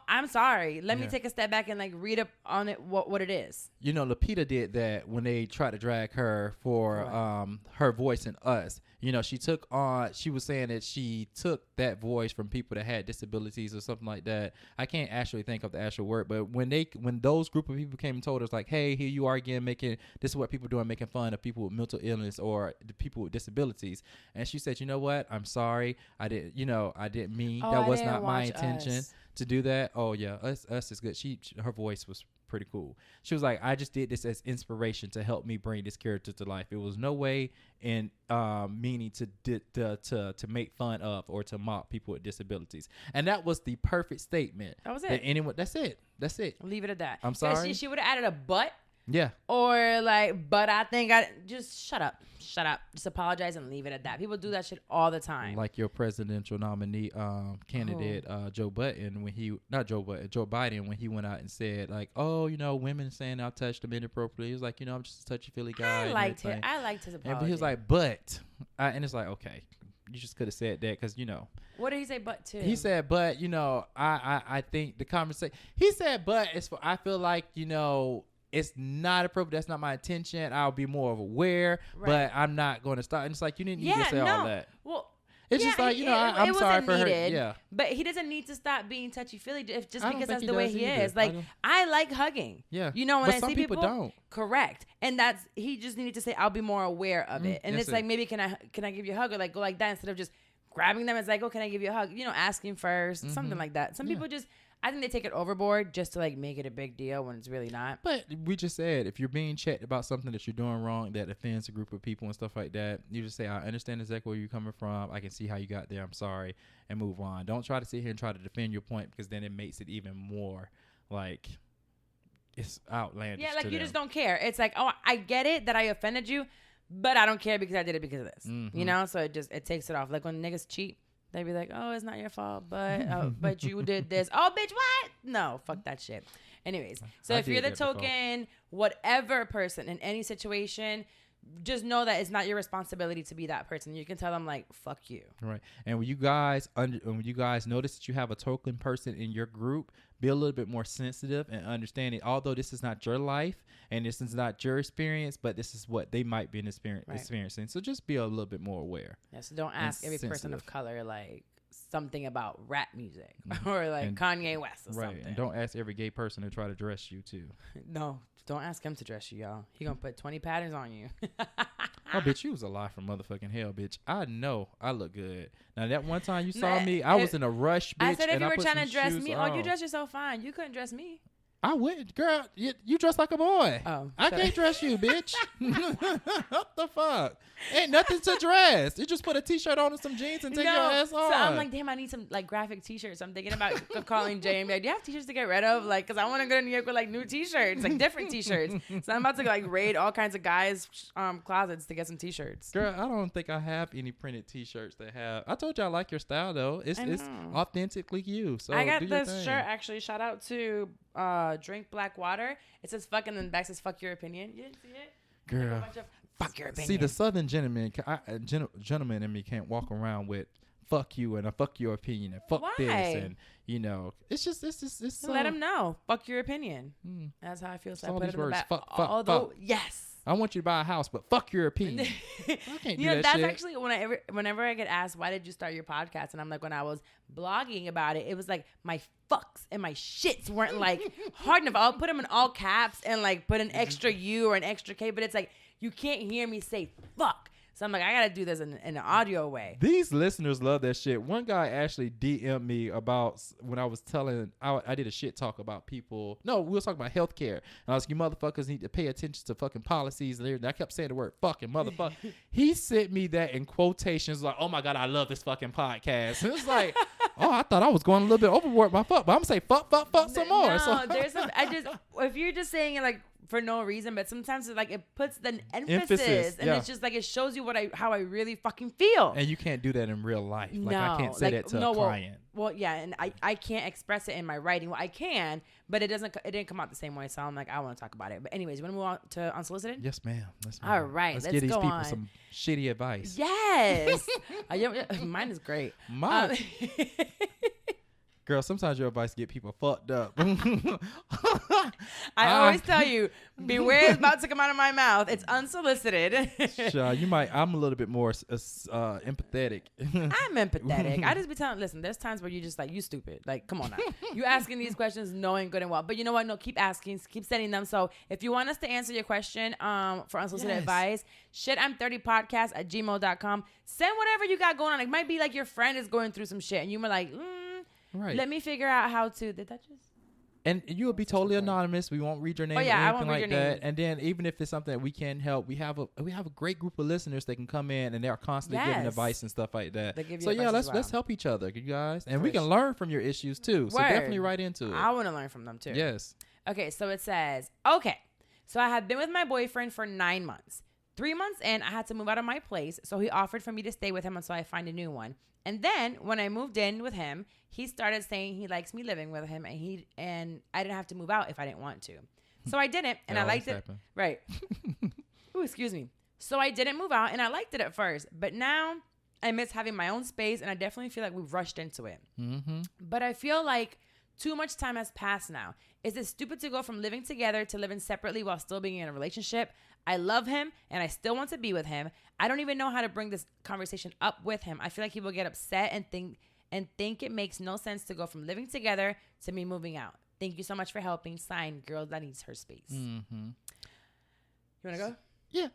I'm sorry. Let me take a step back and like read up on it, what it is. Lupita did that when they tried to drag her for her voice in Us. She was saying that she took that voice from people that had disabilities or something like that. I can't actually think of the actual word, but when those group of people came and told us like, hey, here you are again this is what people doing, making fun of people with mental illness or the people with disabilities. And she said, you know what? I'm sorry. I didn't mean that was not my intention to do that. Oh yeah. Us is good. Her voice was pretty cool. She was like, I just did this as inspiration to help me bring this character to life. It was no way in meaning to make fun of or to mock people with disabilities. And that was the perfect statement. That was it. That's it. Leave it at that. I'm sorry. She would have added a but. Yeah. Or like, but I think just shut up. Just apologize and leave it at that. People do that shit all the time. Like your presidential nominee candidate, Joe Biden, Joe Biden, when he went out and said like, oh, women saying I touched them inappropriately. He was like, I'm just a touchy-feely guy. I liked his apology. And he was like, but, and it's like, okay, you just could have said that because, What did he say but to? He said, but, I think the conversation, he said, but I feel like, it's not appropriate. That's not my intention. I'll be more aware, but I'm not going to stop. And it's like, you didn't need to say all that. Well, it's just like, I'm sorry for her. Yeah. But he doesn't need to stop being touchy-feely just because that's the way he is. Like, I like hugging. Yeah. When I see people don't. Correct. And he just needed to say, I'll be more aware of it. And it's like, maybe can I give you a hug, or like go like that instead of just grabbing them. It's like, oh, can I give you a hug? Asking first, something like that. Some people just, I think they take it overboard just to like make it a big deal when it's really not. But we just said, if you're being checked about something that you're doing wrong that offends a group of people and stuff like that, you just say, I understand exactly where you're coming from. I can see how you got there. I'm sorry, and move on. Don't try to sit here and try to defend your point, because then it makes it even more like it's outlandish. Yeah, like you just don't care. It's like, oh, I get it that I offended you, but I don't care because I did it because of this. Mm-hmm. So it takes it off. Like when niggas cheat, they be like, oh, it's not your fault, but you did this. Oh, bitch, what? No, fuck that shit. Anyways, so if you're the token, whatever person in any situation, just know that it's not your responsibility to be that person. You can tell them like, fuck you. Right. And when you guys notice that you have a token person in your group, be a little bit more sensitive and understanding, although this is not your life and this is not your experience, but this is what they might be experiencing. So just be a little bit more aware. Yeah, so don't ask every person of color like something about rap music or like Kanye West or something. And don't ask every gay person to try to dress you too. No, don't ask him to dress you, y'all. He gonna put 20 patterns on you. Oh, bitch, you was a lie from motherfucking hell, bitch. I know I look good. Now, that one time you saw me, I was in a rush, bitch. I said if you were trying to dress me, you dress yourself fine. You couldn't dress me. I wouldn't, girl. You dress like a boy. Oh, I can't dress you, bitch. What the fuck? Ain't nothing to dress. You just put a t-shirt on and some jeans and take your ass off. So I'm like, damn, I need some like graphic t-shirts. I'm thinking about calling Jay and be like, do you have t-shirts to get rid of? Like, cause I want to go to New York with like new t-shirts, like different t-shirts. So I'm about to like raid all kinds of guys' closets to get some t-shirts. Girl, I don't think I have any printed t-shirts that have. I told you I like your style though. It's authentically you. So I got this shirt actually. Shout out to Drink Black Water. It says fuck and then the back says fuck your opinion. You didn't see it? Girl. Fuck your opinion. See, the Southern gentleman in me can't walk around with fuck you and a fuck your opinion and fuck this and it's just let him know fuck your opinion. That's how I feel. So I put it in the back. Fuck. Yes. I want you to buy a house, but fuck your opinion. I can't do that that's shit. actually whenever I get asked why did you start your podcast, and I'm like, when I was blogging about it, it was like my fucks and my shits weren't like hard enough. I'll put them in all caps and like put an extra U or an extra K, but it's like you can't hear me say fuck. So I'm like, I gotta do this in an audio way. These listeners love that shit. One guy actually DM'd me about when I was telling, I did a shit talk about people. No, we were talking about healthcare. And I was like, you motherfuckers need to pay attention to fucking policies. And I kept saying the word fucking motherfucker. He sent me that in quotations like, oh my God, I love this fucking podcast. And it's like, oh, I thought I was going a little bit overboard by fuck. But I'm gonna say fuck some more. No, so. there's some, if you're just saying it like, for no reason, but sometimes it's like it puts the emphasis and it's just like it shows you how I really fucking feel. And you can't do that in real life. Like I can't say that to a client. Well, yeah, and I can't express it in my writing. Well, I can, but it didn't come out the same way. So I'm like, I want to talk about it. But anyways, you want to move on to Unsolicited? Yes, ma'am. All right, let's give these go people on. some shitty advice. Yes, mine is great. Girl, sometimes your advice get people fucked up. I always tell you, beware is about to come out of my mouth. It's unsolicited. Sure, I'm a little bit more empathetic. I'm empathetic. I just be telling, listen, there's times where you just like, you stupid. Like, come on now. You asking these questions knowing good and well. But you know what? No, keep asking. Keep sending them. So if you want us to answer your question for unsolicited advice, shitim30podcast@gmail.com. Send whatever you got going on. It might be like your friend is going through some shit and you were like, right. Let me figure out how to. Did that just? And you'll be totally anonymous. We won't read your name or anything I won't read like your that. name. And then even if it's something that we can help, we have a great group of listeners that can come in and they're constantly giving advice and stuff like that. So yeah, let's help each other, you guys. And we can learn from your issues too. So definitely write into it. I want to learn from them too. Yes. Okay, so it says, okay, so I have been with my boyfriend for 9 months. 3 months in, I had to move out of my place, so he offered for me to stay with him until I find a new one. And then when I moved in with him, he started saying he likes me living with him, and I didn't have to move out if I didn't want to. So I didn't, and I liked it. Right. Ooh, excuse me. So I didn't move out, and I liked it at first, but now I miss having my own space, and I definitely feel like we've rushed into it. Mm-hmm. But I feel like too much time has passed now. Is it stupid to go from living together to living separately while still being in a relationship? I love him and I still want to be with him. I don't even know how to bring this conversation up with him. I feel like he will get upset and think it makes no sense to go from living together to me moving out. Thank you so much for helping. Signed, girl that needs her space. Mm-hmm. You want to go? Yeah.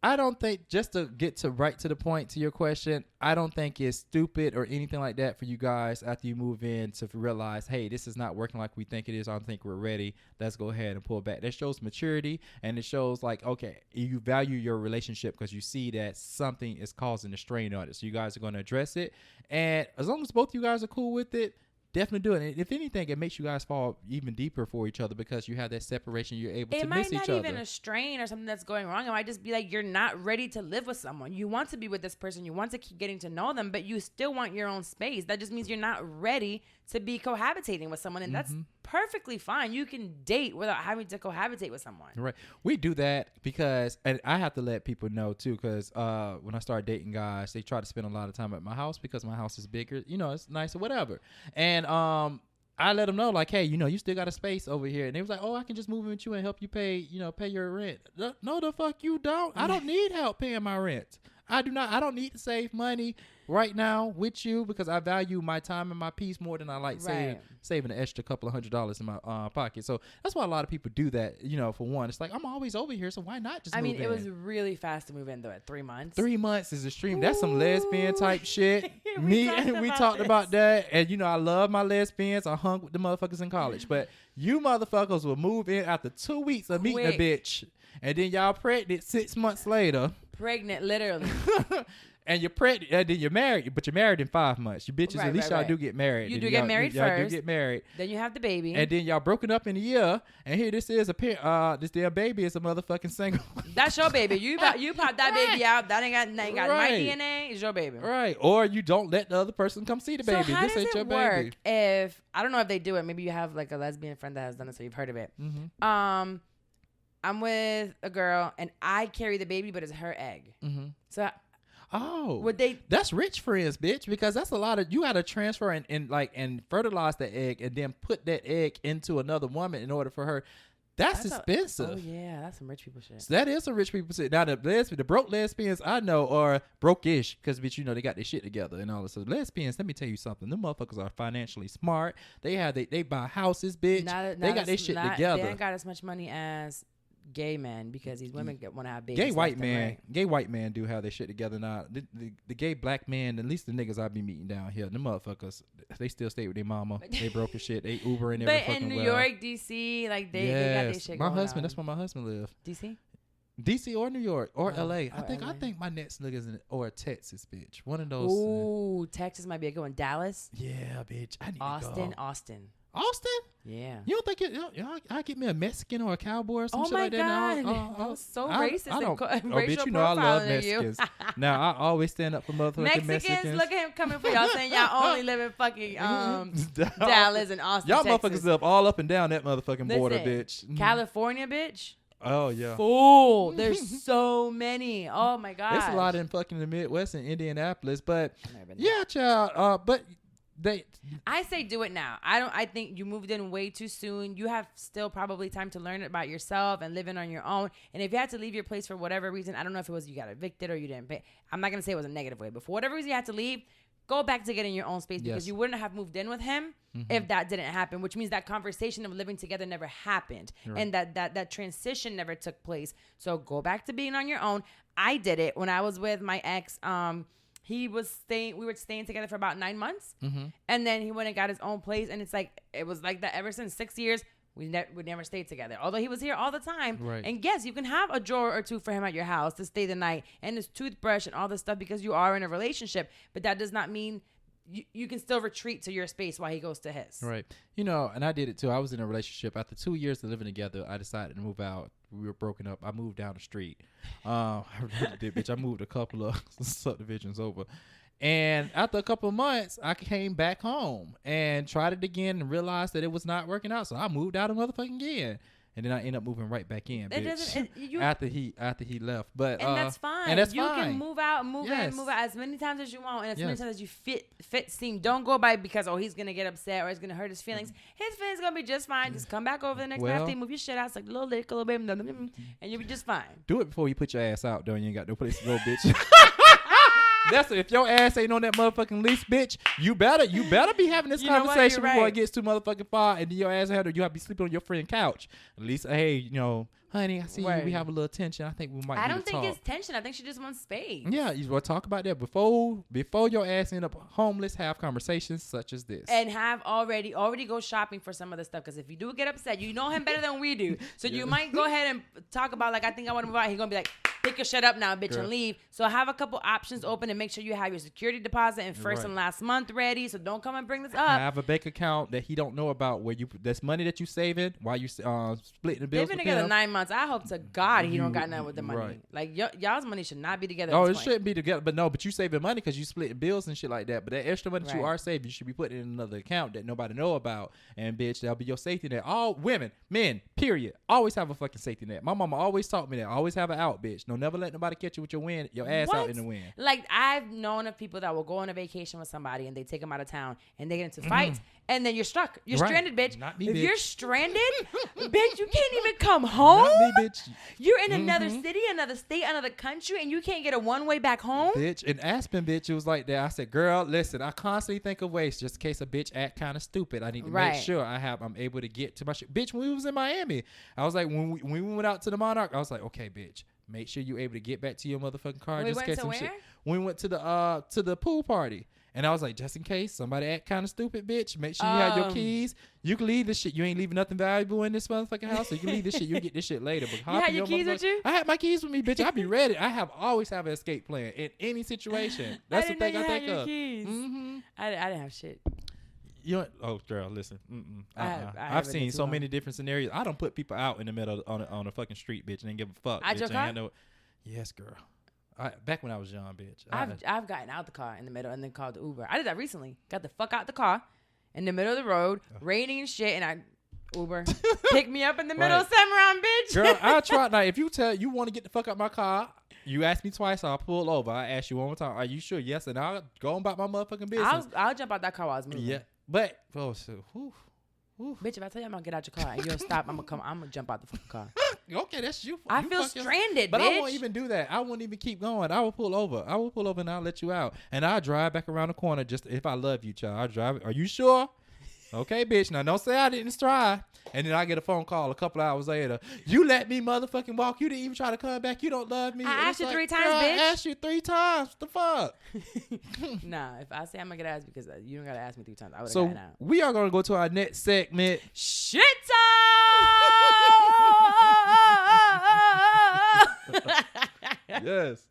I don't think, just to get right to the point to your question, I don't think it's stupid or anything like that for you guys after you move in to realize, hey, this is not working like we think it is. I don't think we're ready. Let's go ahead and pull back. That shows maturity, and it shows like, okay, you value your relationship because you see that something is causing a strain on it. So you guys are going to address it. And as long as both you guys are cool with it, definitely do it. And if anything, it makes you guys fall even deeper for each other because you have that separation. You're able to miss each other. It might not even a strain or something that's going wrong. It might just be like you're not ready to live with someone. You want to be with this person. You want to keep getting to know them, but you still want your own space. That just means you're not ready to be cohabitating with someone, and that's perfectly fine. You can date without having to cohabitate with someone. Right. We do that because, and I have to let people know too, because when I start dating guys, they try to spend a lot of time at my house because my house is bigger. It's nice or whatever. And I let them know, like, hey, you still got a space over here. And they was like, oh, I can just move in with you and help you pay your rent. No, the fuck you don't. I don't need help paying my rent. I do not. I don't need to save money right now with you because I value my time and my peace more than I like saving an extra couple of $100 in my pocket. So that's why a lot of people do that. You know, for one, it's like I'm always over here, so why not just? Move in? It was really fast to move in though. At 3 months. 3 months is extreme. That's some lesbian type shit. we talked about that, and you know I love my lesbians. I hung with the motherfuckers in college, but you motherfuckers will move in after 2 weeks of meeting a bitch, and then y'all pregnant 6 months later. Pregnant, literally. And you're pregnant, and then you're married, but you're married in 5 months. You bitches, at least y'all do get married. You do get married first. Y'all do get married. Then you have the baby. And then y'all broken up in a year, and here this is this damn baby is a motherfucking single. That's your baby. You pop that baby out. That ain't got my DNA. It's your baby. Right. Or you don't let the other person come see the baby. So how this does ain't it your work baby. if, I don't know if they do it. Maybe you have like a lesbian friend that has done it, so you've heard of it. Mm-hmm. I'm with a girl, and I carry the baby, but it's her egg. Mm-hmm. So... Oh, would they? That's rich friends, bitch. Because that's a lot of you got to transfer and fertilize the egg and then put that egg into another woman in order for her. That's expensive. Oh yeah, that's some rich people shit. So that is some rich people shit. Now the broke lesbians I know are broke-ish because bitch, you know they got their shit together and all this. So lesbians, let me tell you something. Them motherfuckers are financially smart. They buy houses, bitch. They got their shit together. They ain't got as much money as gay men because these women want to have babies. Gay white man do have their shit together now. The gay black man, at least the niggas I be meeting down here, the motherfuckers, they still stay with their mama. They broke as shit. They Ubering every fucking But in New York, DC, like they got their shit going on. That's where my husband live. DC or New York or LA. I think my next niggas or Texas, bitch. One of those. Ooh, Texas might be a good one. Dallas. Yeah, bitch. I need to go. Austin? Yeah. You don't think I get me a Mexican or a cowboy or some shit like that? Oh my God. So racist. Bitch, you know I love Mexicans. Now, I always stand up for motherfucking Mexicans. Look at him coming for y'all saying y'all only live in fucking Dallas and Austin, y'all Texas. motherfuckers live all up and down that motherfucking border, bitch. California, bitch. Oh, yeah. Fool. There's so many. Oh, my God. There's a lot in fucking the Midwest and Indianapolis. But, yeah, child. But... I say do it now. I think you moved in way too soon. You have still probably time to learn about yourself and living on your own. And if you had to leave your place for whatever reason, I don't know if it was you got evicted or you didn't pay. I'm not going to say it was a negative way, but for whatever reason you had to leave, go back to getting your own space because you wouldn't have moved in with him if that didn't happen, which means that conversation of living together never happened and that transition never took place. So go back to being on your own. I did it when I was with my ex. We were staying together for about 9 months. And then he went and got his own place. And it's like, it was like that ever since 6 years. We never stayed together. Although he was here all the time. Right. And yes, you can have a drawer or two for him at your house to stay the night and his toothbrush and all this stuff because you are in a relationship. But that does not mean you can still retreat to your space while he goes to his. Right. You know, and I did it too. I was in a relationship. After 2 years of living together, I decided to move out. We were broken up. I moved down the street. I really did, bitch. I moved a couple of subdivisions over. And after a couple of months, I came back home and tried it again and realized that it was not working out. So I moved out motherfucking again. And then I ended up moving right back in, bitch. After he left, but and that's fine. And that's you can move out, move in, move out as many times as you want, and as many times as you fit seem. Don't go by because he's gonna get upset or he's gonna hurt his feelings. His feelings gonna be just fine. Just come back over the next birthday, move your shit out, it's like a little lick, a little bit, and you'll be just fine. Do it before you put your ass out, though. You ain't got no place to go, bitch. That's if your ass ain't on that motherfucking lease, bitch. You better be having this conversation before it gets too motherfucking far, and then your ass you have to be sleeping on your friend's couch. At least, hey, honey, I see you. We have a little tension. I think we might. I don't think it's tension. I think she just wants space. Yeah, you want to talk about that before your ass end up homeless. Have conversations such as this, and have already go shopping for some of the stuff. Because if you do get upset, you know him better than we do. So you might go ahead and talk about I think I want to move out. He's gonna be like, pick your shit up now, bitch, and leave. So have a couple options open and make sure you have your security deposit and first and last month ready. So don't come and bring this up. Have a bank account that he don't know about where that's money that you saving while you splitting the bills. They've been together 9 months. I hope to God he don't got nothing with the money. Right. Like y'all's money should not be together. Oh, it shouldn't be together. But you saving money because you splitting bills and shit like that. But that extra money that you are saving, you should be putting in another account that nobody know about. And bitch, that'll be your safety net. All women, men, period, always have a fucking safety net. My mama always taught me that. Always have an out, bitch. Don't never let nobody catch you with your ass out in the wind. Like, I've known of people that will go on a vacation with somebody and they take them out of town and they get into fights and then you're stuck. You're stranded, bitch. Not me, if bitch. You're stranded, bitch, you can't even come home. Not me, bitch. You're in another city, another state, another country, and you can't get a one-way back home. Bitch, in Aspen, bitch, it was like that. I said, girl, listen, I constantly think of ways just in case a bitch act kind of stupid. I need to make sure I'm able to get to my shit. Bitch, when we was in Miami, I was like, when we went out to the Monarch, I was like, okay, bitch, make sure you're able to get back to your motherfucking car. We went to where? Shit. When we went to the pool party. And I was like, just in case somebody act kind of stupid, bitch, make sure you have your keys. You can leave this shit. You ain't leaving nothing valuable in this motherfucking house, so you can leave this shit. You get this shit later. But you had your keys with you? I had my keys with me, bitch. I be ready. I always have an escape plan in any situation. That's the thing I think of. Keys. I didn't have shit. Girl, listen. I've seen so many different scenarios. I don't put people out in the middle on a fucking street, bitch, and then give a fuck. At your car? Yes, girl. Back when I was young, bitch. I've gotten out the car in the middle and then called the Uber. I did that recently. Got the fuck out the car in the middle of the road, raining and shit, and I Uber pick me up in the middle of Cimarron, bitch. Girl, I'll try. Now, if you tell you want to get the fuck out my car, you ask me twice, I'll pull over. I ask you one more time, are you sure? Yes, and I'll go about my motherfucking business. I'll jump out that car while I was moving. Yeah, but bitch, if I tell you I'm gonna get out your car and you don't stop, I'm gonna jump out the fucking car. Okay, that's you. I feel stranded, but bitch. I won't even do that. I won't even keep going. I will pull over. And I'll let you out. And I'll drive back around the corner just if I love you, child. I'll drive. Are you sure? Okay, bitch. Now, don't say I didn't try. And then I get a phone call a couple hours later. You let me motherfucking walk. You didn't even try to come back. You don't love me. I asked you 3 times, bitch. I asked you 3 times. What the fuck? Nah, if I say I'm going to get asked because you don't got to ask me 3 times, I would have gotten out. We are going to go to our next segment. Shit time! Yes.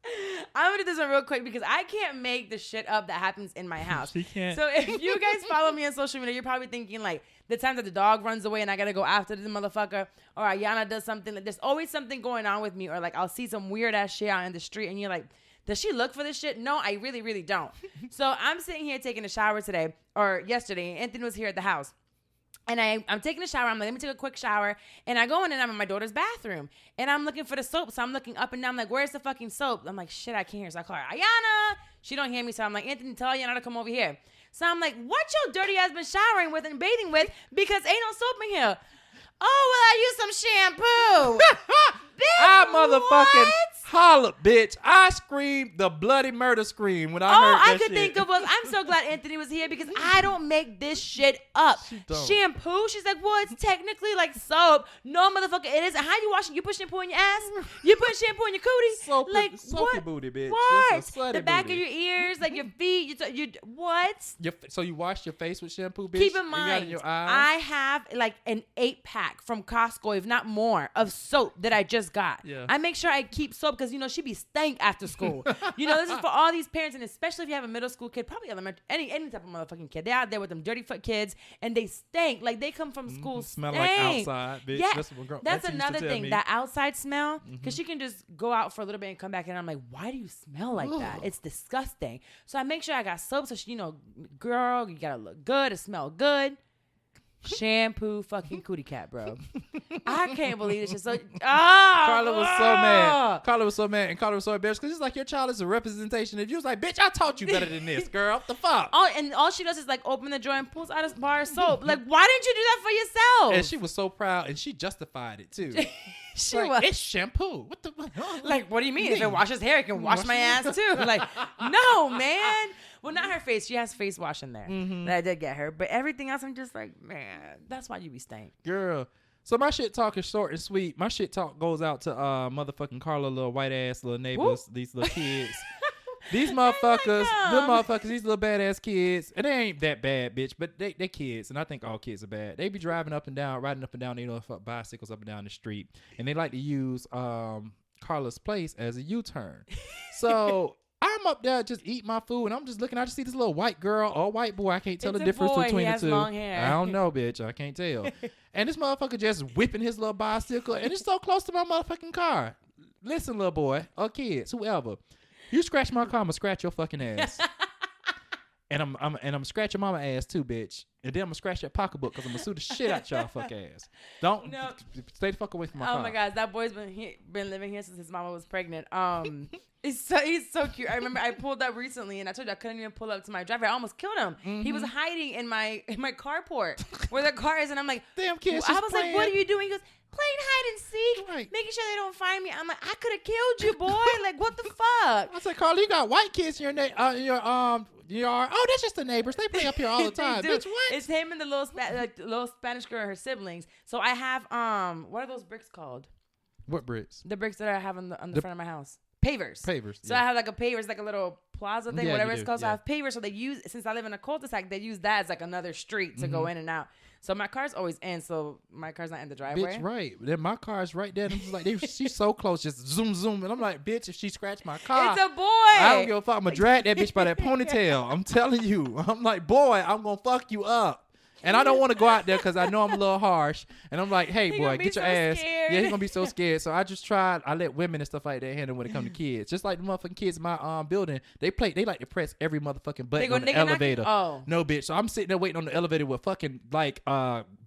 I'm gonna do this one real quick because I can't make the shit up that happens in my house. She can't. So if you guys follow me on social media, you're probably thinking like the times that the dog runs away and I gotta go after the motherfucker, or Ayana does something. Like, there's always something going on with me, or like I'll see some weird ass shit out in the street, and you're like, does she look for this shit? No, I really, really don't. So I'm sitting here taking a shower today or yesterday. Anthony was here at the house. And I'm taking a shower. I'm like, let me take a quick shower. And I go in and I'm in my daughter's bathroom. And I'm looking for the soap. So I'm looking up and down. I'm like, where's the fucking soap? I'm like, shit, I can't hear. So I call her, Ayana. She don't hear me. So I'm like, Anthony, tell Ayana to come over here. So I'm like, what your dirty ass been showering with and bathing with? Because ain't no soap in here. Oh, well, I used some shampoo. Bitch, I motherfucking what? holla, bitch. I screamed the bloody murder scream when I heard that I could shit. think of was, I'm so glad Anthony was here because I don't make this shit up. Shampoo? She's like, well, it's technically like soap. No, motherfucker, it isn't. How you washing? You put shampoo in your ass? You put shampoo in your cootie? Like, soapy booty, bitch. What? The back of your ears, like your feet. What? So you wash your face with shampoo, bitch? Keep in mind, in your eyes? I have like an 8-pack from Costco, if not more, of soap that I just got. Yeah. I make sure I keep soap because, she be stank after school. This is for all these parents, and especially if you have a middle school kid, probably elementary, any type of motherfucking kid. They're out there with them dirty foot kids, and they stink. Like, they come from school smell stank. like outside, bitch. Yeah, that's another thing, that outside smell, because she can just go out for a little bit and come back, and I'm like, why do you smell like that? It's disgusting. So I make sure I got soap, so she, girl, you gotta look good, it smell good. Shampoo, fucking cootie cat, bro. I can't believe this shit. So, Carla was so mad. Carla was so mad, and Carla was so embarrassed because it's like your child is a representation of you. Was like, bitch, I taught you better than this, girl. What the fuck? And all she does is like open the drawer and pulls out a bar of soap. Like, why didn't you do that for yourself? And she was so proud, and she justified it too. It's shampoo. What the? Like, what do you mean? If it washes hair, it can wash my ass too. Like, no, man. Well, not her face. She has face wash in there that I did get her. But everything else, I'm just like, man, that's why you be stank. Girl. So my shit talk is short and sweet. My shit talk goes out to motherfucking Carla, little white ass little neighbors, these little kids. These motherfuckers, these little badass kids, and they ain't that bad, bitch, but they kids, and I think all kids are bad. They be riding up and down, bicycles up and down the street, and they like to use Carla's place as a U-turn. So I'm up there just eating my food, and I'm just looking. I just see this little white girl or white boy. I can't tell the difference between the two. Long hair. I don't know, bitch. I can't tell. And this motherfucker just whipping his little bicycle, and it's so close to my motherfucking car. Listen, little boy or kids, whoever. You scratch my car, I'ma scratch your fucking ass. And I'm scratching mama ass too, bitch. And then I'm gonna scratch that pocketbook because I'm gonna sue the shit out y'all fuck ass. Don't stay the fuck away from my car. Oh my gosh, that boy's been living here since his mama was pregnant. He's so cute. I remember I pulled up recently, and I told you I couldn't even pull up to my driveway. I almost killed him. Mm-hmm. He was hiding in my carport where the car is, and I'm like, damn kids. I was like, what are you doing? He goes, playing hide and seek, making sure they don't find me. I'm like, I could have killed you, boy. Like, what the fuck? I was like, Carl, you got white kids in your oh, that's just the neighbors. They play up here all the time. Bitch, what? It's him and the little Spanish girl and her siblings. So I have what are those bricks called? What bricks? The bricks that I have on the front of my house. Pavers. So I have like a pavers, like a little plaza thing, whatever it's called. So I have pavers. So they use, since I live in a cul-de-sac, they use that as like another street to go in and out. So my car's always in, so my car's not in the driveway. Bitch, right. Then my car's right there. And I'm just like, she's so close, just zoom, zoom. And I'm like, bitch, if she scratched my car. It's a boy. I don't give a fuck. I'm going to drag that bitch by that ponytail. I'm telling you. I'm like, boy, I'm going to fuck you up. And I don't want to go out there because I know I'm a little harsh. And I'm like, hey, boy, get your ass. Scared. Yeah, he's going to be so scared. So I just tried. I let women and stuff like that handle when it comes to kids. Just like the motherfucking kids in my building. They like to press every motherfucking button on the elevator. No, bitch. So I'm sitting there waiting on the elevator with fucking like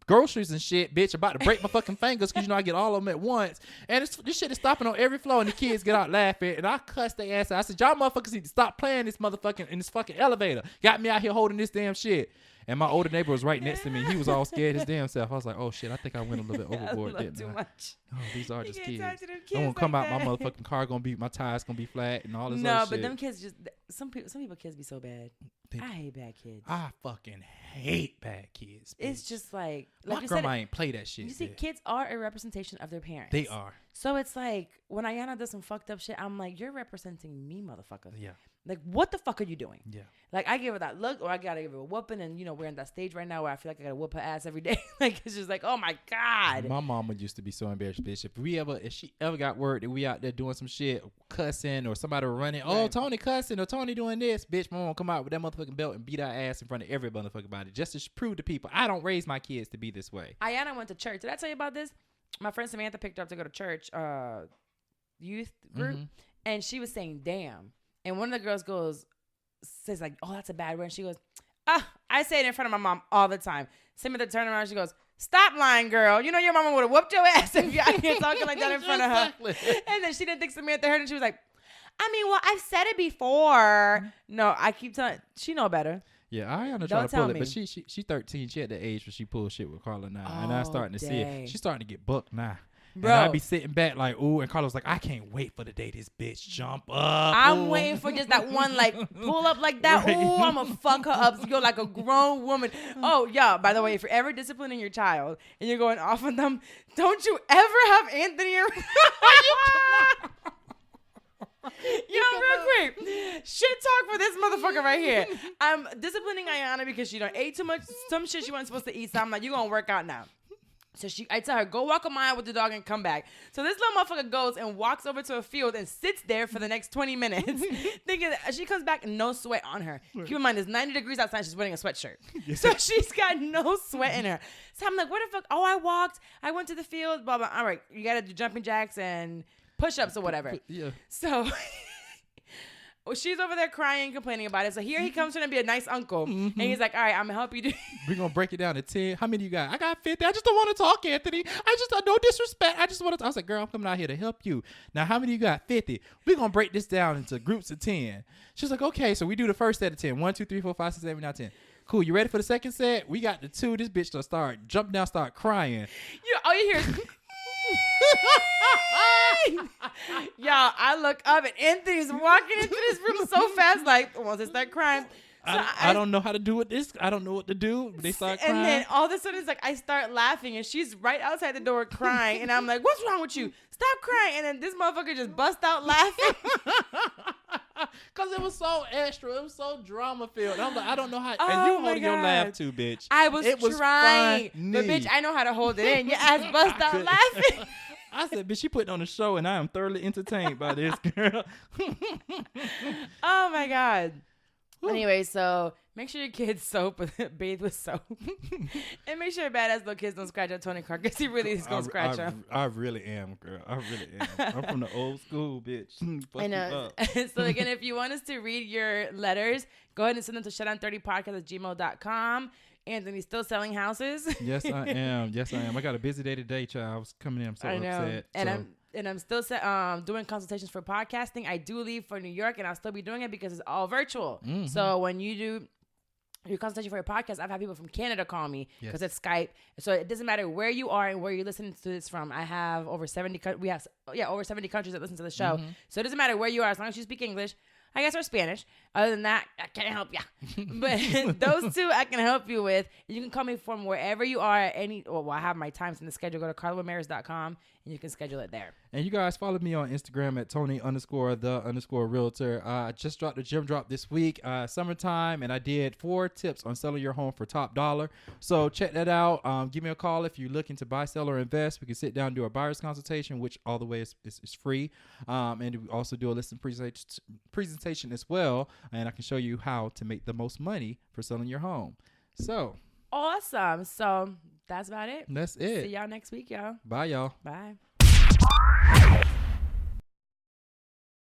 groceries and shit, bitch, about to break my fucking fingers because, you know, I get all of them at once. And this shit is stopping on every floor and the kids get out laughing. And I cuss their ass out. I said, y'all motherfuckers need to stop playing this motherfucking in this fucking elevator. Got me out here holding this damn shit. And my older neighbor was right next to me. He was all scared his damn self. I was like, oh shit, I think I went a little bit overboard. I love too much. Oh, these are just kids. I won't come out. My motherfucking car my tires gonna be flat and all this other shit. No, but them kids just, some people kids be so bad. I hate bad kids. I fucking hate bad kids. Bitch. It's just like my grandma ain't play that shit. You see, kids are a representation of their parents. They are. So it's like when Ayana does some fucked up shit, I'm like, you're representing me, motherfucker. Yeah. Like, what the fuck are you doing? Yeah. Like, I give her that look, or I gotta give her a whooping, and you know, we're in that stage right now where I feel like I gotta whoop her ass every day. Like, it's just like, oh my god. My mama used to be so embarrassed, bitch. If she ever got word that we out there doing some shit, cussing, or somebody running, oh, Tony cussing, or Tony doing this, bitch, my mama will come out with that motherfucking belt and beat our ass in front of every motherfucking body, just to prove to people I don't raise my kids to be this way. Ayana went to church. Did I tell you about this? My friend Samantha picked her up to go to church, youth group, and she was saying, damn. And one of the girls says like, oh, that's a bad word. And she goes, I say it in front of my mom all the time. Samantha turned around, she goes, stop lying, girl. You know your mama would have whooped your ass if you out here talking like that in front of her. And then she didn't think Samantha heard, and she was like, I mean, well, I've said it before. No, I keep telling, she know better. Yeah, I trying to pull it, but she 13. She at the age where she pulls shit with Carla now, and I'm starting to see it. She's starting to get booked now. Bro. And I be sitting back like, ooh, and Carlos like, I can't wait for the day this bitch jump up. I'm waiting for just that one like pull up like that. Right. Ooh, I'm gonna fuck her up. So you're like a grown woman. Oh yeah. By the way, if you're ever disciplining your child and you're going off on them, don't you ever have Anthony around. Real quick, shit talk for this motherfucker right here. I'm disciplining Ayana because she done ate too much, some shit she wasn't supposed to eat. So I'm like, you gonna work out now. So I tell her, go walk a mile with the dog and come back. So this little motherfucker goes and walks over to a field and sits there for the next 20 minutes, thinking she comes back, no sweat on her. Right. Keep in mind, it's 90 degrees outside. She's wearing a sweatshirt. Yeah. So she's got no sweat in her. So I'm like, where the fuck? Oh, I walked. I went to the field, blah, blah. All right, you got to do jumping jacks and push-ups or whatever. Yeah. So... well, she's over there crying, complaining about it. So here he comes trying to be a nice uncle. And he's like, all right, I'm going to help you do We're going to break it down to 10. How many you got? I got 50. I just don't want to talk, Anthony. No disrespect. I just want to I was like, girl, I'm coming out here to help you. Now, how many you got? 50. We're going to break this down into groups of 10. She's like, okay. So we do the first set of 10. 1, 2, 3, 4, 5, 6, 7, 8, 9, 10. Cool. You ready for the second set? We got the 2. This bitch will start jumping down, start crying. All you hear is... Y'all, I look up and Anthony's walking into this room so fast, like once they start crying. So I don't know how to do it. I don't know what to do. They start crying. And then all of a sudden it's like I start laughing and she's right outside the door crying. And I'm like, what's wrong with you? Stop crying. And then this motherfucker just bust out laughing. Because it was so extra. It was so drama filled. I'm like, I don't know how. And you holding your laugh too, bitch. I was trying. But bitch, I know how to hold it in. Your ass bust out laughing. I said, bitch, she putting on a show and I am thoroughly entertained by this girl. Oh my God. Anyway, so make sure your kids bathe with soap. And make sure your badass little kids don't scratch out Tony Clark because he really is going to scratch him. I really am, girl. I really am. I'm from the old school, bitch. I know. So again, if you want us to read your letters, go ahead and send them to shutdown30podcast@gmail.com. Anthony's still selling houses. Yes, I am. Yes, I am. I got a busy day today, child. I was coming in. I'm so upset. And I'm still doing consultations for podcasting. I do leave for New York, and I'll still be doing it because it's all virtual. Mm-hmm. So when you do your consultation for your podcast, I've had people from Canada call me because it's Skype. So it doesn't matter where you are and where you're listening to this from. I have over 70. We have over 70 countries that listen to the show. Mm-hmm. So it doesn't matter where you are as long as you speak English. I guess, or Spanish. Other than that, I can't help you. But those two I can help you with. You can call me from wherever you are. I have my times in the schedule. Go to carlaramirez.com and you can schedule it there. And you guys follow me on Instagram at Tony_the_realtor. I just dropped a gem drop this week, summertime, and I did 4 tips on selling your home for top dollar. So check that out. Give me a call if you're looking to buy, sell, or invest. We can sit down and do a buyer's consultation, which all the way is free. And we also do a listing presentation as well. And I can show you how to make the most money for selling your home. So awesome. So that's about it. That's it. See y'all next week, y'all. Bye, y'all. Bye.